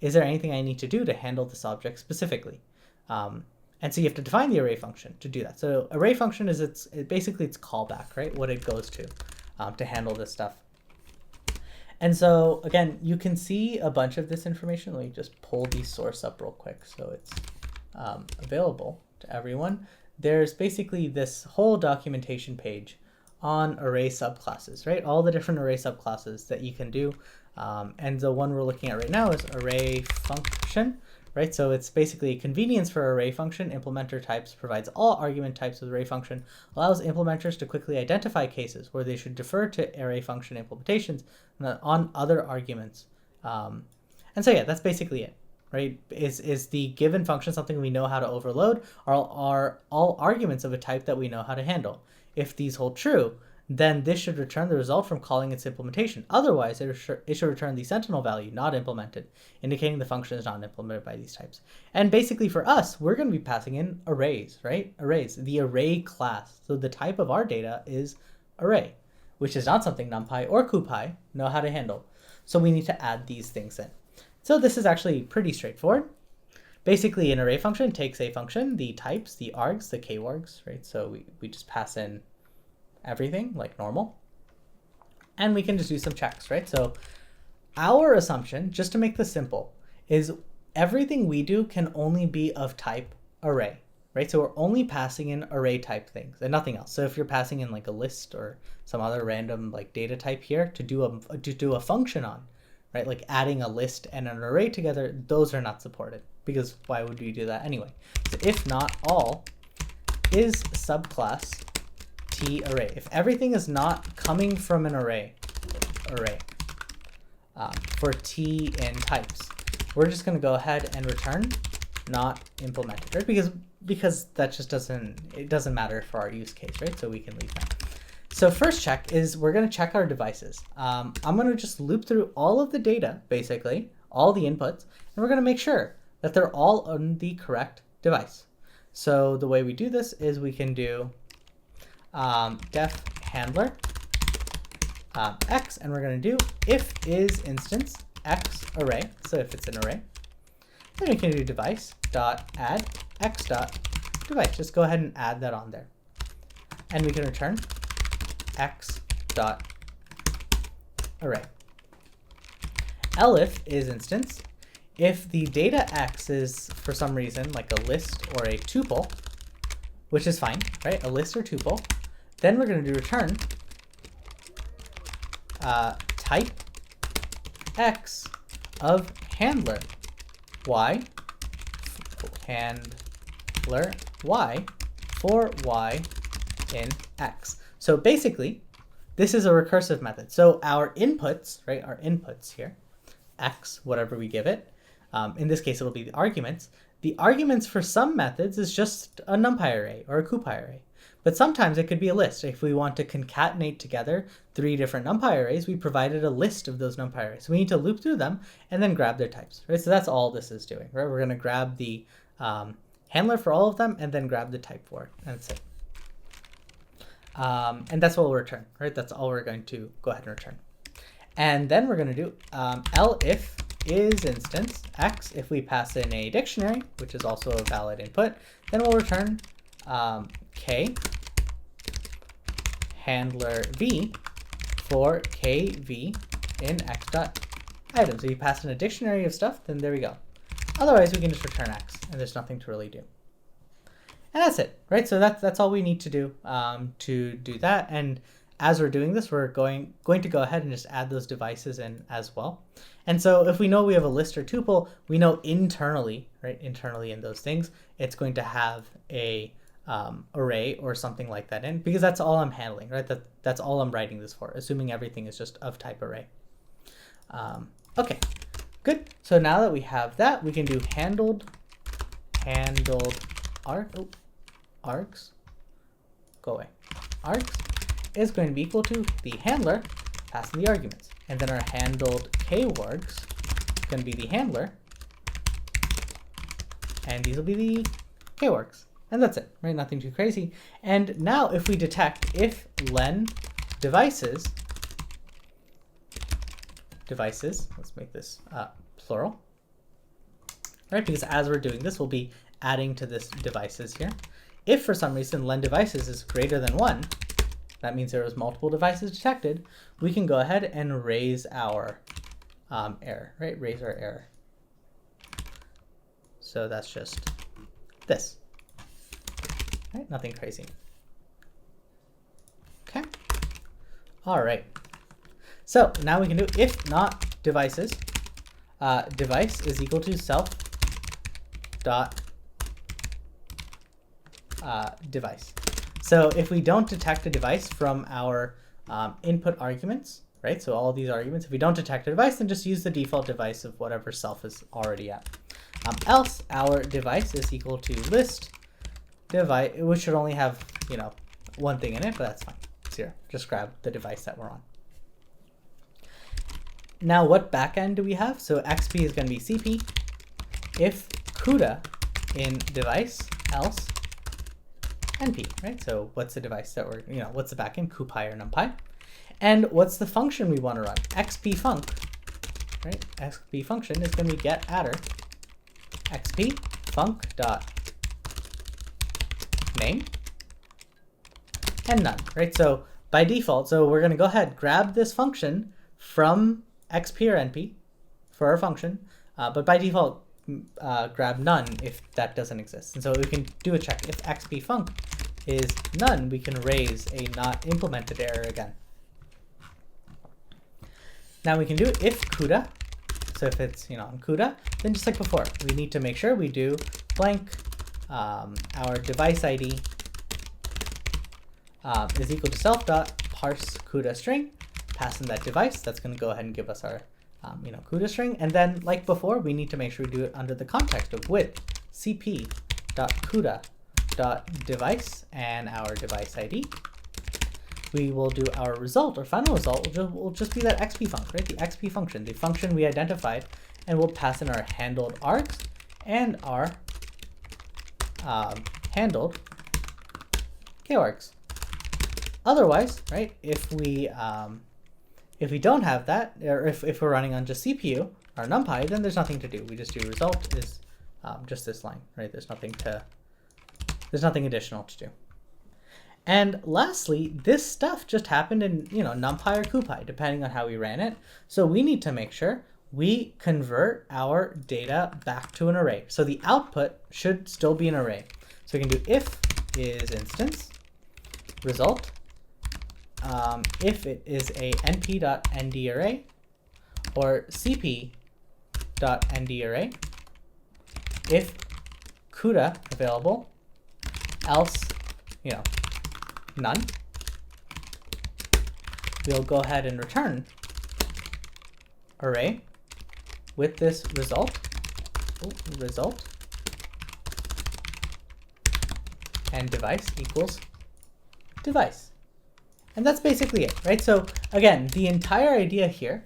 is there anything I need to do to handle this object specifically? And so you have to define the array function to do that. So array function is basically its callback, right? What it goes to handle this stuff. And so again, you can see a bunch of this information. Let me just pull the source up real quick so it's available to everyone. There's basically this whole documentation page on array subclasses, right? All the different array subclasses that you can do. And the one we're looking at right now is array function, right? So it's basically a convenience for array function. Implementer types provides all argument types of array function, allows implementers to quickly identify cases where they should defer to array function implementations on other arguments. And so yeah, that's basically it, right? Is the given function something we know how to overload? Are all arguments of a type that we know how to handle? if these hold true, then this should return the result from calling its implementation. Otherwise, it should return the sentinel value, not implemented, indicating the function is not implemented by these types. And basically for us, we're going to be passing in arrays, right? Arrays, the array class. So the type of our data is array, which is not something Numpy or Cupy know how to handle. So we need to add these things in. So this is actually pretty straightforward. Basically, an array function takes a function, the types, the args, the kwargs, right? So we just pass in everything like normal. And we can just do some checks, right? So our assumption, just to make this simple, is everything we do can only be of type array, right? So we're only passing in array type things and nothing else. So if you're passing in like a list or some other random like data type here to do a function on, right? Like adding a list and an array together, those are not supported, because why would we do that anyway? So if not all is subclass T array. If everything is not coming from an array for T in types, we're just going to go ahead and return not implemented, right? Because that just doesn't matter for our use case, right? So we can leave that. So first check is we're going to check our devices. I'm going to just loop through all of the data, basically, all the inputs, and we're going to make sure that they're all on the correct device. So the way we do this is we can do def handler x, and we're going to do if is instance x array. So if it's an array, then we can do device dot add x dot device. Just go ahead and add that on there, and we can return x dot array. Elif is instance if the data x is for some reason like a list or a tuple, which is fine, right? A list or tuple. Then we're going to do return type x of handler y for y in x. So basically, this is a recursive method. So our inputs, right? Our inputs here, x, whatever we give it. In this case, it'll be the arguments. The arguments for some methods is just a Numpy array or a Cupy array. But sometimes it could be a list. If we want to concatenate together 3 different Numpy arrays, we provided a list of those Numpy arrays. So we need to loop through them and then grab their types, right? So that's all this is doing, right? We're going to grab the handler for all of them and then grab the type for it. And that's it. And that's what we'll return, right? That's all we're going to go ahead and return. And then we're going to do elif is instance x. If we pass in a dictionary, which is also a valid input, then we'll return k handler v for kv in x dot item. So you pass in a dictionary of stuff, then there we go. Otherwise, we can just return x, and there's nothing to really do. And that's it, right? So that's all we need to do that. And as we're doing this, we're going to go ahead and just add those devices in as well. And so if we know we have a list or tuple, we know internally, right? Internally in those things, it's going to have a array or something like that in, because that's all I'm handling, right? That's all I'm writing this for, assuming everything is just of type array. Okay, good. So now that we have that, we can do handled args, go away. Args is going to be equal to the handler passing the arguments. And then our handled kwargs is going to be the handler. And these will be the kwargs. And that's it, right? Nothing too crazy. And now if we detect if len devices, let's make this plural, right? Because as we're doing this, we'll be adding to this devices here. If for some reason len devices is greater than 1, that means there was multiple devices detected, we can go ahead and raise our error, right? Raise our error. So that's just this, right? Nothing crazy. Okay. All right. So now we can do if not devices, device is equal to self dot device. So if we don't detect a device from our input arguments, right? So all these arguments, if we don't detect a device, then just use the default device of whatever self is already at. Else our device is equal to list device, which should only have, one thing in it, but that's fine. 0. Just grab the device that we're on. Now what backend do we have? So XP is going to be CP. If CUDA in device, else NP, right? So what's the device that we're, what's the backend? Cupy or Numpy. And what's the function we want to run? XP func, right? XP function is going to be getattr XP func dot name and none, right? So by default, so we're going to go ahead, grab this function from XP or NP for our function, but by default, grab none if that doesn't exist. And so we can do a check. If XP func is none, we can raise a not implemented error again. Now we can do if CUDA. So if it's on CUDA, then just like before, we need to make sure we do blank our device ID is equal to self dot parse CUDA string, pass in that device. That's going to go ahead and give us our CUDA string. And then like before, we need to make sure we do it under the context of with cp dot CUDA dot device and our device ID. We will do our result, or final result will just be that XP func, right? The XP function, the function we identified, and we'll pass in our handled args and our handled kargs. Otherwise, right, if we don't have that, or if we're running on just CPU or NumPy, then there's nothing to do. We just do result is just this line, right? There's nothing additional to do. And lastly, this stuff just happened in NumPy or Cupy, depending on how we ran it. So we need to make sure we convert our data back to an array. So the output should still be an array. So we can do if is instance result. If it is a np.nd array or cp.nd array, if CUDA available, else none, we'll go ahead and return array with this result, and device equals device. And that's basically it, right? So again, the entire idea here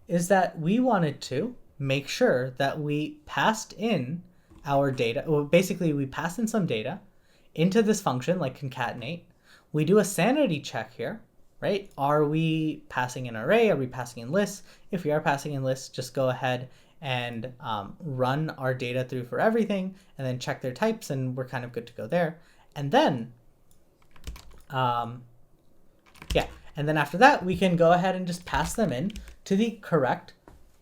is that we wanted to make sure that we passed in our data, well, basically we passed in some data into this function like concatenate. We do a sanity check here, right? Are we passing in array? Are we passing in lists? If we are passing in lists, just go ahead and run our data through for everything and then check their types, and we're kind of good to go there. And then, and then after that, we can go ahead and just pass them in to the correct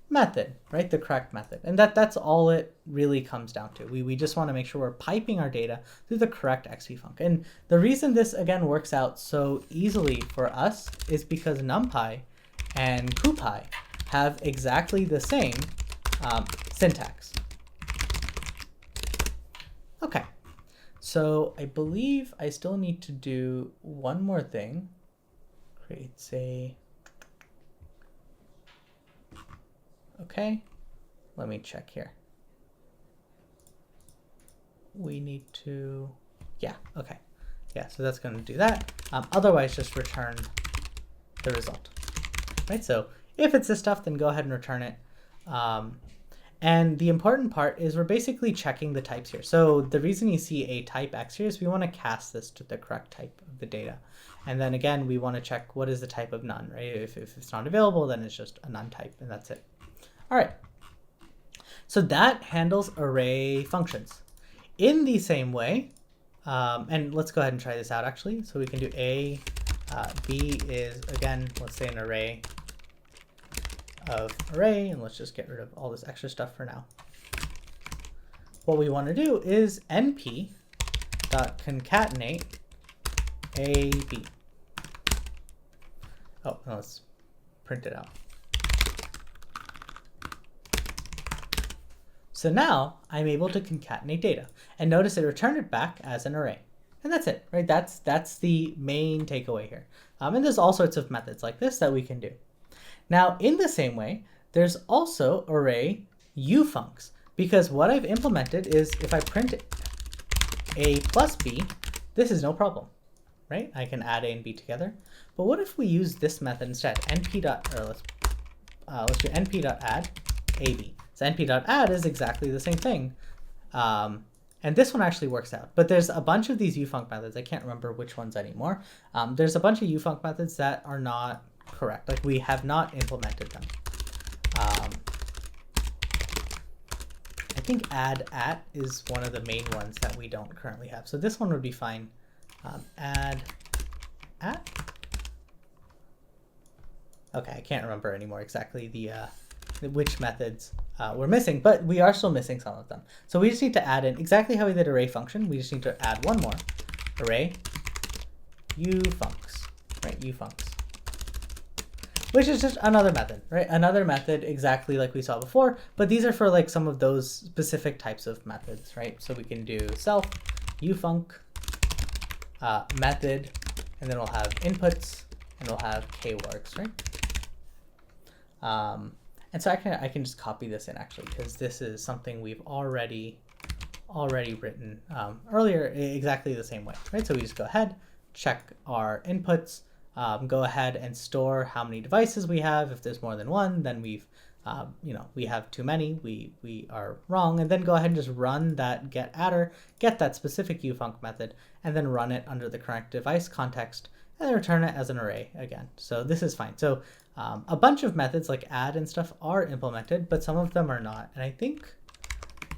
method, right? The correct method. And that's all it really comes down to. We just want to make sure we're piping our data through the correct XP func. And the reason this, again, works out so easily for us is because NumPy and Cupy have exactly the same syntax. Okay, so I believe I still need to do one more thing. Creates a... Okay, let me check here. We need to, okay. Yeah, so that's going to do that. Otherwise, just return the result, right? So if it's this stuff, then go ahead and return it. And the important part is we're basically checking the types here. So the reason you see a type X here is we want to cast this to the correct type of the data. And then again, we want to check what is the type of none, right? If it's not available, then it's just a none type, and that's it. All right, so that handles array functions. In the same way, and let's go ahead and try this out actually. So we can do B is, again, let's say an array of array, and let's just get rid of all this extra stuff for now. What we want to do is np.concatenate AB. Oh, no, let's print it out. So now I'm able to concatenate data, and notice it returned it back as an array. And that's it, right? That's the main takeaway here. And there's all sorts of methods like this that we can do. Now, in the same way, there's also array ufuncs, because what I've implemented is if I print A plus B, this is no problem, right? I can add A and B together. But what if we use this method instead? Let's do np.add AB. So np.add is exactly the same thing. And this one actually works out. But there's a bunch of these ufunc methods. I can't remember which ones anymore. There's a bunch of ufunc methods that are not correct. Like we have not implemented them. I think add at is one of the main ones that we don't currently have. So this one would be fine. Add at. Okay, I can't remember anymore exactly the which methods we're missing, but we are still missing some of them. So we just need to add in exactly how we did array function. We just need to add one more array ufuncs, right? Ufuncs, which is just another method, right? Another method exactly like we saw before, but these are for like some of those specific types of methods, right? So we can do self ufunc method, and then we'll have inputs, and we'll have kwargs, right? And so I can just copy this in actually, because this is something we've already written earlier exactly the same way, right? So we just go ahead, check our inputs, go ahead and store how many devices we have. If there's more than one, then we've we have too many, we are wrong, and then go ahead and just run that getattr, get that specific ufunc method, and then run it under the correct device context, and then return it as an array again. So this is fine. So a bunch of methods like add and stuff are implemented, but some of them are not. And I think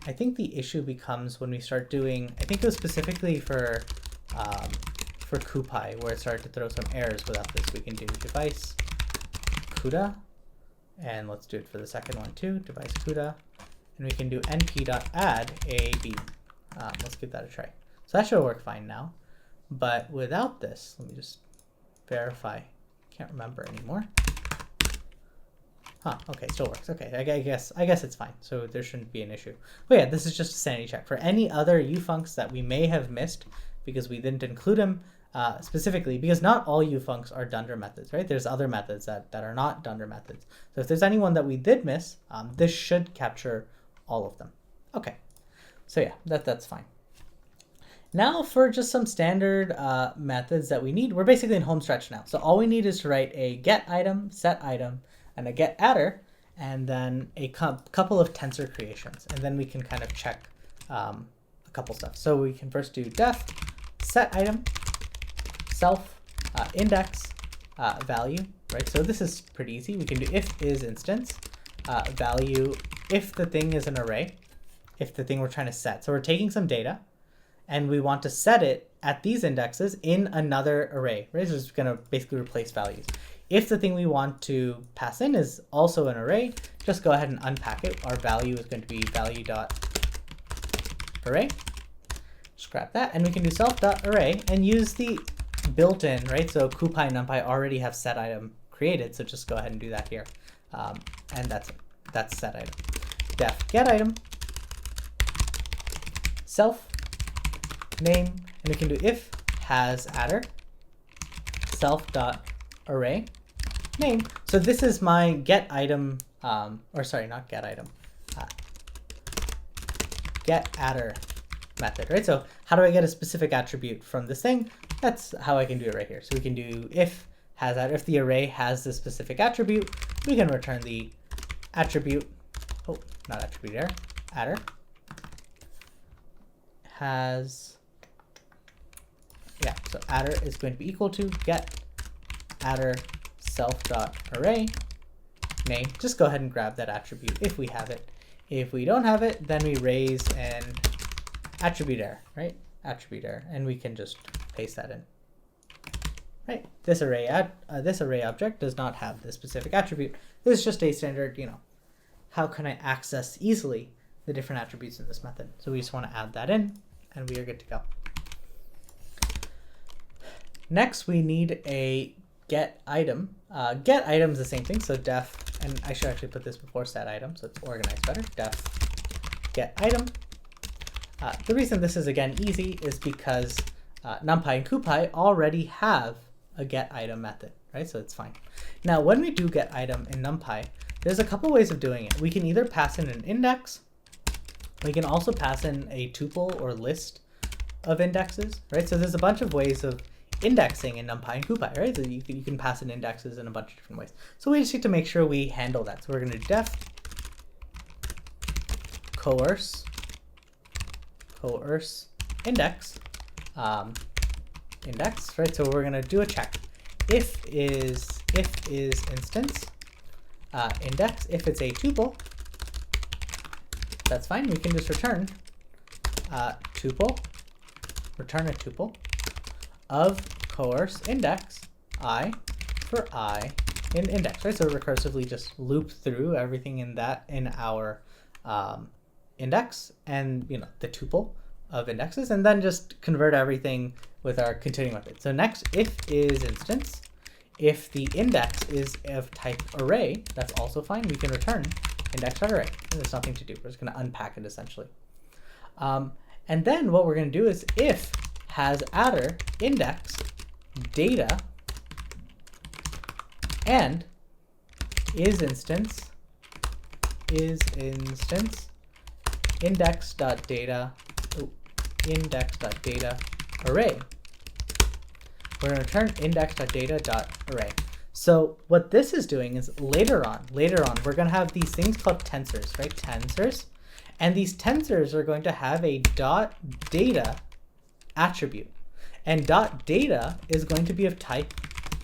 the issue becomes when we start doing, I think it was specifically for Cupy, where it started to throw some errors without this. We can do device CUDA, and let's do it for the second one too, device CUDA, and we can do np.add AB. Let's give that a try. So that should work fine now. But without this, let me just verify. Can't remember anymore. Huh, okay, still works. Okay, I guess it's fine. So there shouldn't be an issue. But yeah, this is just a sanity check. For any other ufuncs that we may have missed because we didn't include them specifically, because not all ufuncs are dunder methods, right? There's other methods that are not dunder methods. So if there's anyone that we did miss, this should capture all of them. Okay, so yeah, that's fine. Now for just some standard methods that we need, we're basically in home stretch now. So all we need is to write a getitem, setitem, and a getattr, and then a couple of tensor creations. And then we can kind of check a couple stuff. So we can first do def setitem self index value, right? So this is pretty easy. We can do if is instance value if the thing is an array, if the thing we're trying to set. So we're taking some data, and we want to set it at these indexes in another array, right? So it's going to basically replace values. If the thing we want to pass in is also an array, just go ahead and unpack it. Our value is going to be value.array. Just grab that, and we can do self.array and use the built-in, right? So Cupy and Numpy already have setitem created, so just go ahead and do that here. And that's it. That's setitem. Def getitem self name, and we can do if has attr self.array name. So this is my getitem, or sorry, not getitem, getattr method, right? So how do I get a specific attribute from this thing? That's how I can do it right here. So we can do if has attr. If the array has the specific attribute, we can return the attribute. Oh, not attribute error. Attr has. Yeah, so attr is going to be equal to getattr self.array name. Just go ahead and grab that attribute if we have it. If we don't have it, then we raise an attribute error, right? Attribute error, and we can just paste that in. Right. This array object does not have this specific attribute. This is just a standard, how can I access easily the different attributes in this method? So we just want to add that in, and we are good to go. Next, we need a getitem. Getitem is the same thing, so def, and I should actually put this before setitem, so it's organized better. Def getitem. The reason this is, again, easy is because Numpy and Cupy already have a getitem method, right? So it's fine. Now, when we do getitem in Numpy, there's a couple ways of doing it. We can either pass in an index. We can also pass in a tuple or list of indexes, right? So there's a bunch of ways of indexing in Numpy and Cupy, right? So you can pass in indexes in a bunch of different ways. So we just need to make sure we handle that. So we're going to do def coerce index, right? So we're going to do a check. If is instance index, if it's a tuple, that's fine. We can just return return a tuple of coerce index I for I in index, right? So recursively just loop through everything in our index and the tuple of indexes, and then just convert everything with our continuing method. So next, if is instance, if the index is of type array, that's also fine. We can return index.array. There's nothing to do. We're just going to unpack it essentially. And then what we're going to do is if has attr index data and is instance index.data array. We're going to return index.data.array. So what this is doing is later on, we're going to have these things called tensors, right? Tensors. And these tensors are going to have a .data attribute. And .data is going to be of type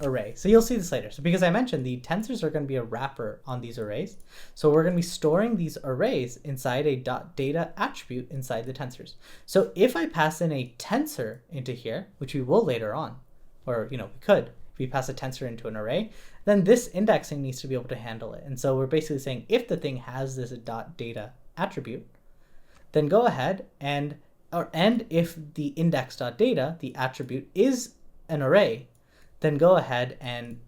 array. So you'll see this later. So because I mentioned the tensors are going to be a wrapper on these arrays. So we're going to be storing these arrays inside a .data attribute inside the tensors. So if I pass in a tensor into here, which we will later on, or we could, if we pass a tensor into an array, then this indexing needs to be able to handle it. And so we're basically saying if the thing has this .data attribute, then go ahead and if the index.data, the attribute, is an array, then go ahead and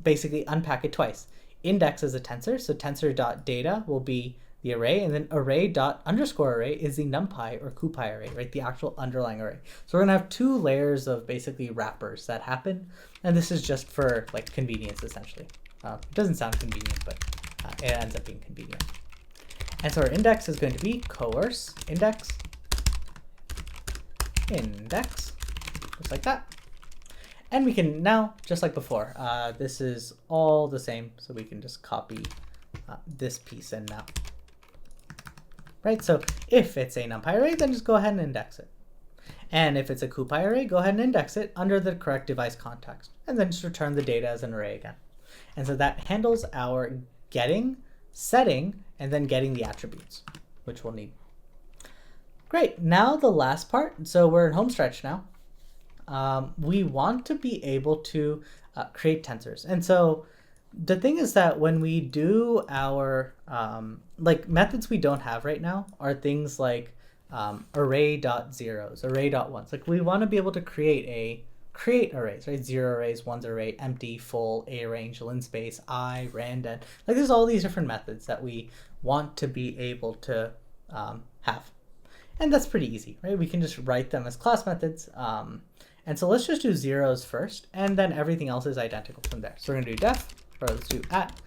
basically unpack it twice. Index is a tensor, so tensor.data will be the array, and then array._array is the Numpy or Cupy array, right? The actual underlying array. So we're gonna have two layers of basically wrappers that happen, and this is just for like convenience essentially. It doesn't sound convenient, but it ends up being convenient. And so our index is going to be coerce index, just like that. And we can now, just like before, this is all the same, so we can just copy this piece in now. Right, so if it's a Numpy array, then just go ahead and index it. And if it's a Cupy array, go ahead and index it under the correct device context, and then just return the data as an array again. And so that handles our getting, setting, and then getting the attributes, which we'll need. Great, now the last part. So we're in home stretch now. We want to be able to create tensors. And so the thing is that when we do our like methods we don't have right now are things like array.zeros, array.ones. Like we want to be able to create arrays, right? Zero arrays, ones array, empty, full, a range, linspace, I, random. Like there's all these different methods that we want to be able to have. And that's pretty easy, right? We can just write them as class methods. And so let's just do zeros first, and then everything else is identical from there. So we're going to do def, or let's do at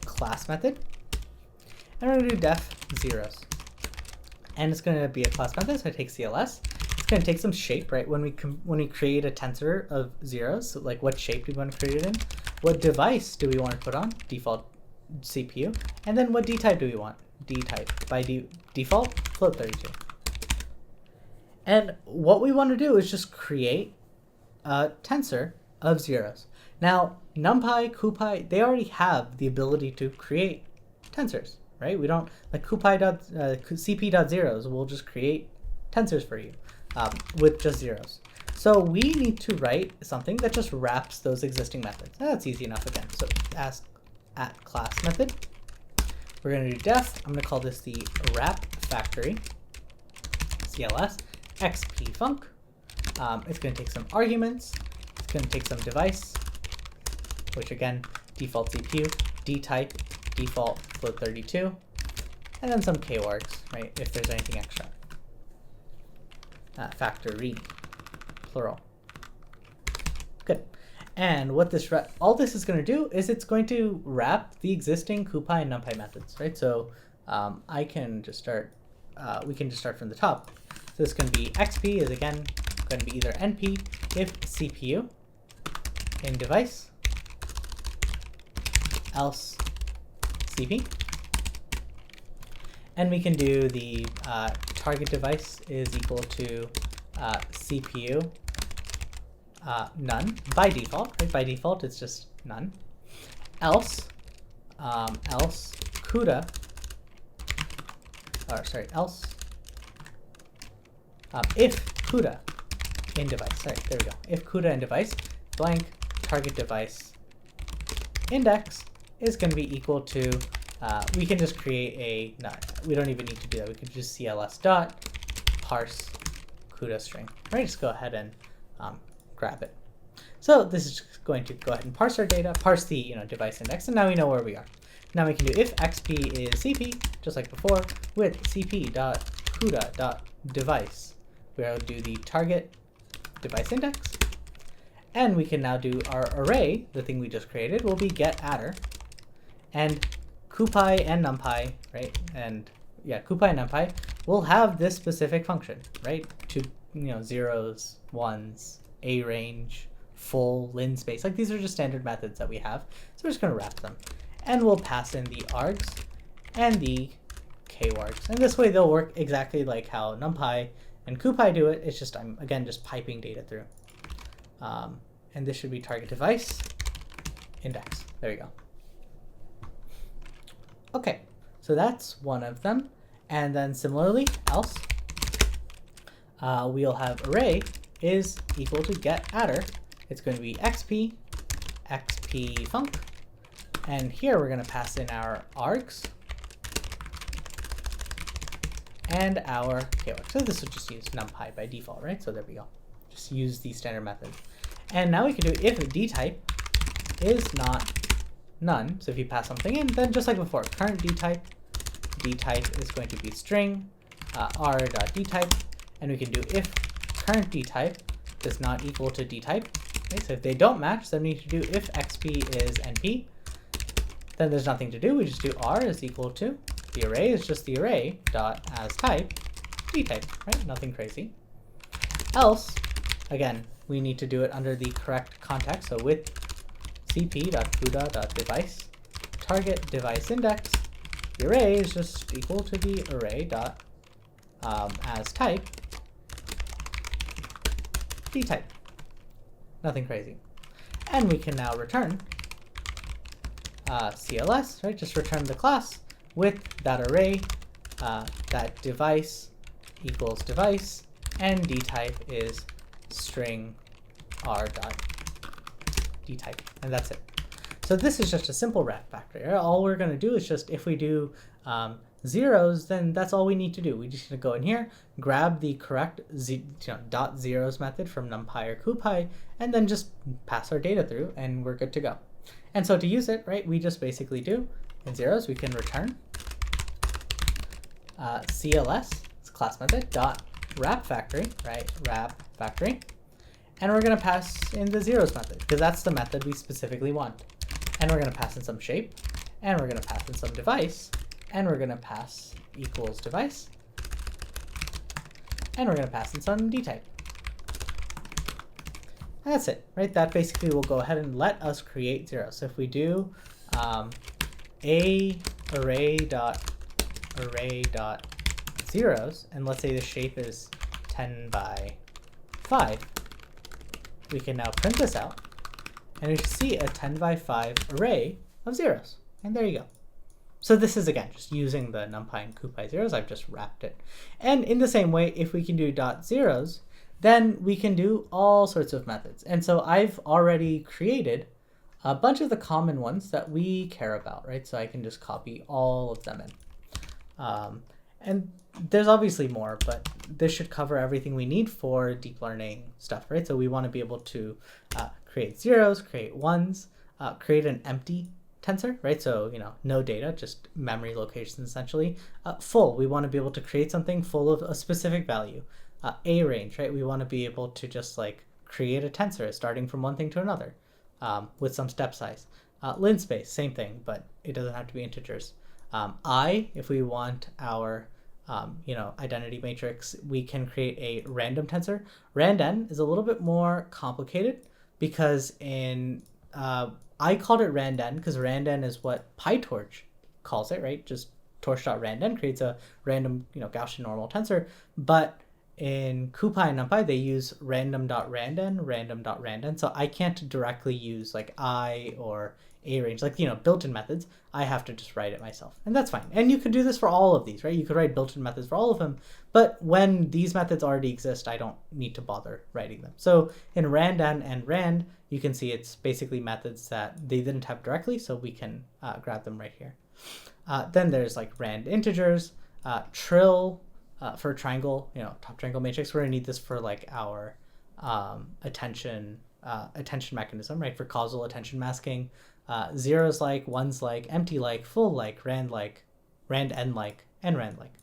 class method, and we're going to do def zeros. And it's going to be a class method, so I take CLS. It's going to take some shape, right? When we create a tensor of zeros, so like what shape do we want to create it in? What device do we want to put on? Default CPU. And then what dtype do we want? Dtype. By default, float 32. And what we want to do is just create a tensor of zeros. Now, Numpy, Cupy, they already have the ability to create tensors, right? We don't, like cp.zeros will just create tensors for you with just zeros. So we need to write something that just wraps those existing methods. That's easy enough again. So ask at class method. We're going to do def. I'm going to call this the wrap factory, CLS. xpfunc. It's going to take some arguments. It's going to take some device, which again, default CPU, dtype, default float 32, and then some kwargs, right? If there's anything extra. Factory, plural. Good. And what this all this is going to do is it's going to wrap the existing Cupy and Numpy methods, right? So I can just start. We can just start from the top. So this is going to be xp is again going to be either np if CPU in device, else CP. And we can do the target device is equal to CPU none by default. Right? By default, it's just none. Else CUDA, or sorry, else if CUDA in device. Sorry, there we go. If CUDA in device blank target device index is going to be equal to, we can just create a, no, we don't even need to do that. We could just cls dot parse CUDA string. Right, just go ahead and grab it. So this is just going to go ahead and parse our data, parse the device index, and now we know where we are. Now we can do if xp is cp, just like before, with cp dot CUDA dot device. We'll do the target device index, and we can now do our array. The thing we just created will be getattr, and Cupy and Numpy, right? And yeah, Cupy and Numpy will have this specific function, right? To zeros, ones, a range, full, linspace. Like these are just standard methods that we have. So we're just going to wrap them, and we'll pass in the args and the kwargs, and this way they'll work exactly like how Numpy and Cupy do it. It's just I'm again just piping data through, and this should be target device index. There you go. Okay, so that's one of them. And then similarly, else, we'll have array is equal to getattr. It's going to be xp func, and here we're going to pass in our args and our kwargs. So this will just use Numpy by default, right? So there we go. Just use the standard method. And now we can do if Dtype is not none. So if you pass something in, then just like before, current Dtype is going to be string r.dtype, and we can do if current Dtype does not equal to Dtype. Okay, so if they don't match, then we need to do if xp is np. Then there's nothing to do. We just do r is equal to, the array is just the array dot astype Dtype, right? Nothing crazy. Else, again, we need to do it under the correct context. So with cp.cuda.device target device index, the array is just equal to the array dot astype Dtype. Nothing crazy. And we can now return CLS, right? Just return the class with that array, that device equals device, and Dtype is string r.dtype, and that's it. So this is just a simple wrap factor. All we're going to do is just, if we do zeros, then that's all we need to do. We just need to go in here, grab the correct dot zeros method from Numpy or Cupy, and then just pass our data through, and we're good to go. And so to use it, right, we just basically do in zeros, we can return CLS, it's class method, dot wrap factory, right, wrap factory. And we're going to pass in the zeros method, because that's the method we specifically want. And we're going to pass in some shape, and we're going to pass in some device, and we're going to pass equals device, and we're going to pass in some Dtype. And that's it, right? That basically will go ahead and let us create zeros. So if we do array dot zeros, and let's say the shape is 10 by 5, we can now print this out, and we should see a 10 by 5 array of zeros. And there you go. So this is, again, just using the Numpy and Cupy zeros. I've just wrapped it. And in the same way, if we can do dot zeros, then we can do all sorts of methods. And so I've already created a bunch of the common ones that we care about, right? So I can just copy all of them in. And there's obviously more, but this should cover everything we need for deep learning stuff, right? So we want to be able to create zeros, create ones, create an empty tensor, right? So, no data, just memory locations essentially. Full, we want to be able to create something full of a specific value. A range, right? We want to be able to just like create a tensor starting from one thing to another with some step size. Linspace, same thing, but it doesn't have to be integers. If we want our identity matrix, we can create a random tensor. Rand_n is a little bit more complicated because I called it rand_n because rand_n is what PyTorch calls it, right? Just torch.rand_n creates a random, Gaussian normal tensor. But in Cupy and Numpy, they use random.rand_n, random.rand_n. So I can't directly use like I or a range, like, built-in methods. I have to just write it myself, and that's fine. And you could do this for all of these, right? You could write built-in methods for all of them, but when these methods already exist, I don't need to bother writing them. So in rand_n and rand, you can see it's basically methods that they didn't have directly, so we can grab them right here. Then there's like rand integers, trill for triangle, top triangle matrix. We're gonna need this for like our attention mechanism, right? For causal attention masking. Zeros like, ones like, empty like, full like, rand n like, and rand like.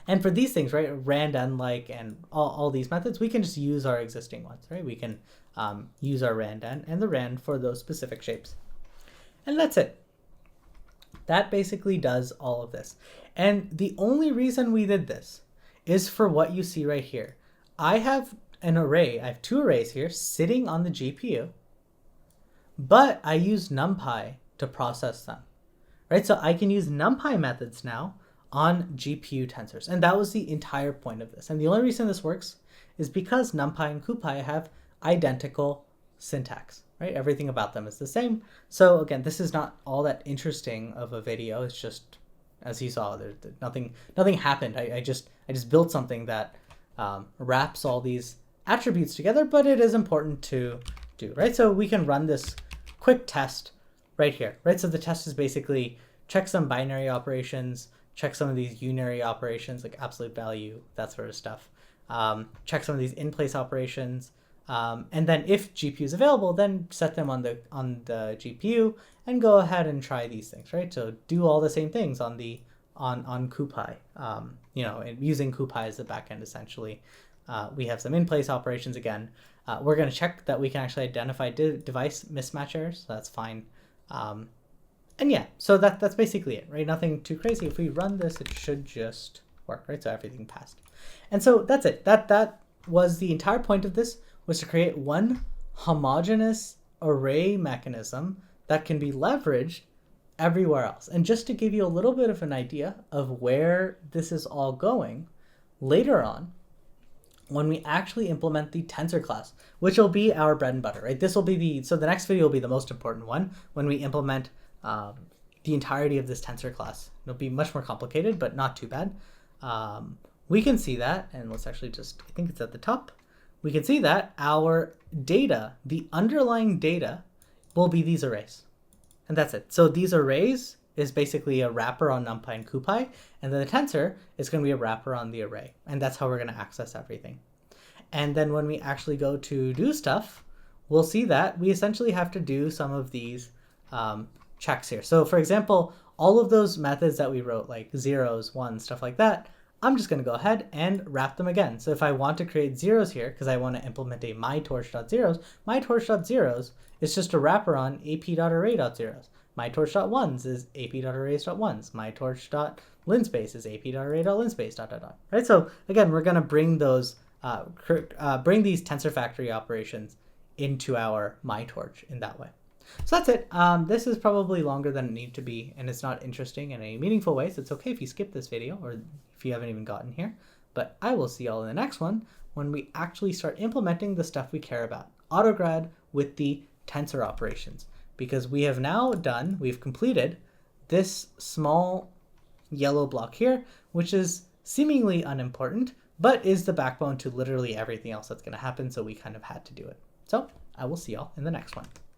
And for these things, right, rand n like and all these methods, we can just use our existing ones, right? We can use our rand n and the rand for those specific shapes. And that's it. That basically does all of this. And the only reason we did this is for what you see right here. I have an array, I have two arrays here sitting on the GPU, but I use NumPy to process them, right? So I can use NumPy methods now on GPU tensors. And that was the entire point of this. And the only reason this works is because NumPy and Cupy have identical syntax, right? Everything about them is the same. So again, this is not all that interesting of a video. It's just, as you saw, nothing happened. I just built something that wraps all these attributes together, but it is important to do, right? So we can run this quick test right here, right? So the test is basically check some binary operations, check some of these unary operations like absolute value, that sort of stuff. Check some of these in-place operations, and then if GPU is available, then set them on the GPU and go ahead and try these things, right? So do all the same things on Cupy, using Cupy as the backend essentially. We have some in-place operations again. We're going to check that we can actually identify device mismatch errors. So that's fine. And yeah, so that's basically it, right? Nothing too crazy. If we run this, it should just work, right? So everything passed. And so that's it. That was the entire point of this, was to create one homogenous array mechanism that can be leveraged everywhere else. And just to give you a little bit of an idea of where this is all going, later on, when we actually implement the tensor class, which will be our bread and butter, right? This will be so the next video will be the most important one when we implement the entirety of this tensor class. It'll be much more complicated, but not too bad. We can see that, and let's actually I think it's at the top. We can see that our data, the underlying data, will be these arrays. And that's it. So these arrays is basically a wrapper on NumPy and Cupy, and then the tensor is going to be a wrapper on the array. And that's how we're going to access everything. And then when we actually go to do stuff, we'll see that we essentially have to do some of these checks here. So for example, all of those methods that we wrote, like zeros, ones, stuff like that, I'm just going to go ahead and wrap them again. So if I want to create zeros here, because I want to implement a MyTorch.zeros, MyTorch.zeros is just a wrapper on ap.array.zeros. MyTorch.ones is ap.arrays.ones. MyTorch.linspace is ap.array.linspace, ... Right? So again, we're going to bring those, bring these tensor factory operations into our MyTorch in that way. So that's it. This is probably longer than it needed to be, and it's not interesting in a meaningful way, so it's okay if you skip this video or if you haven't even gotten here. But I will see y'all in the next one when we actually start implementing the stuff we care about, AutoGrad with the tensor operations. Because we have now we've completed this small yellow block here, which is seemingly unimportant, but is the backbone to literally everything else that's going to happen, so we kind of had to do it. So I will see y'all in the next one.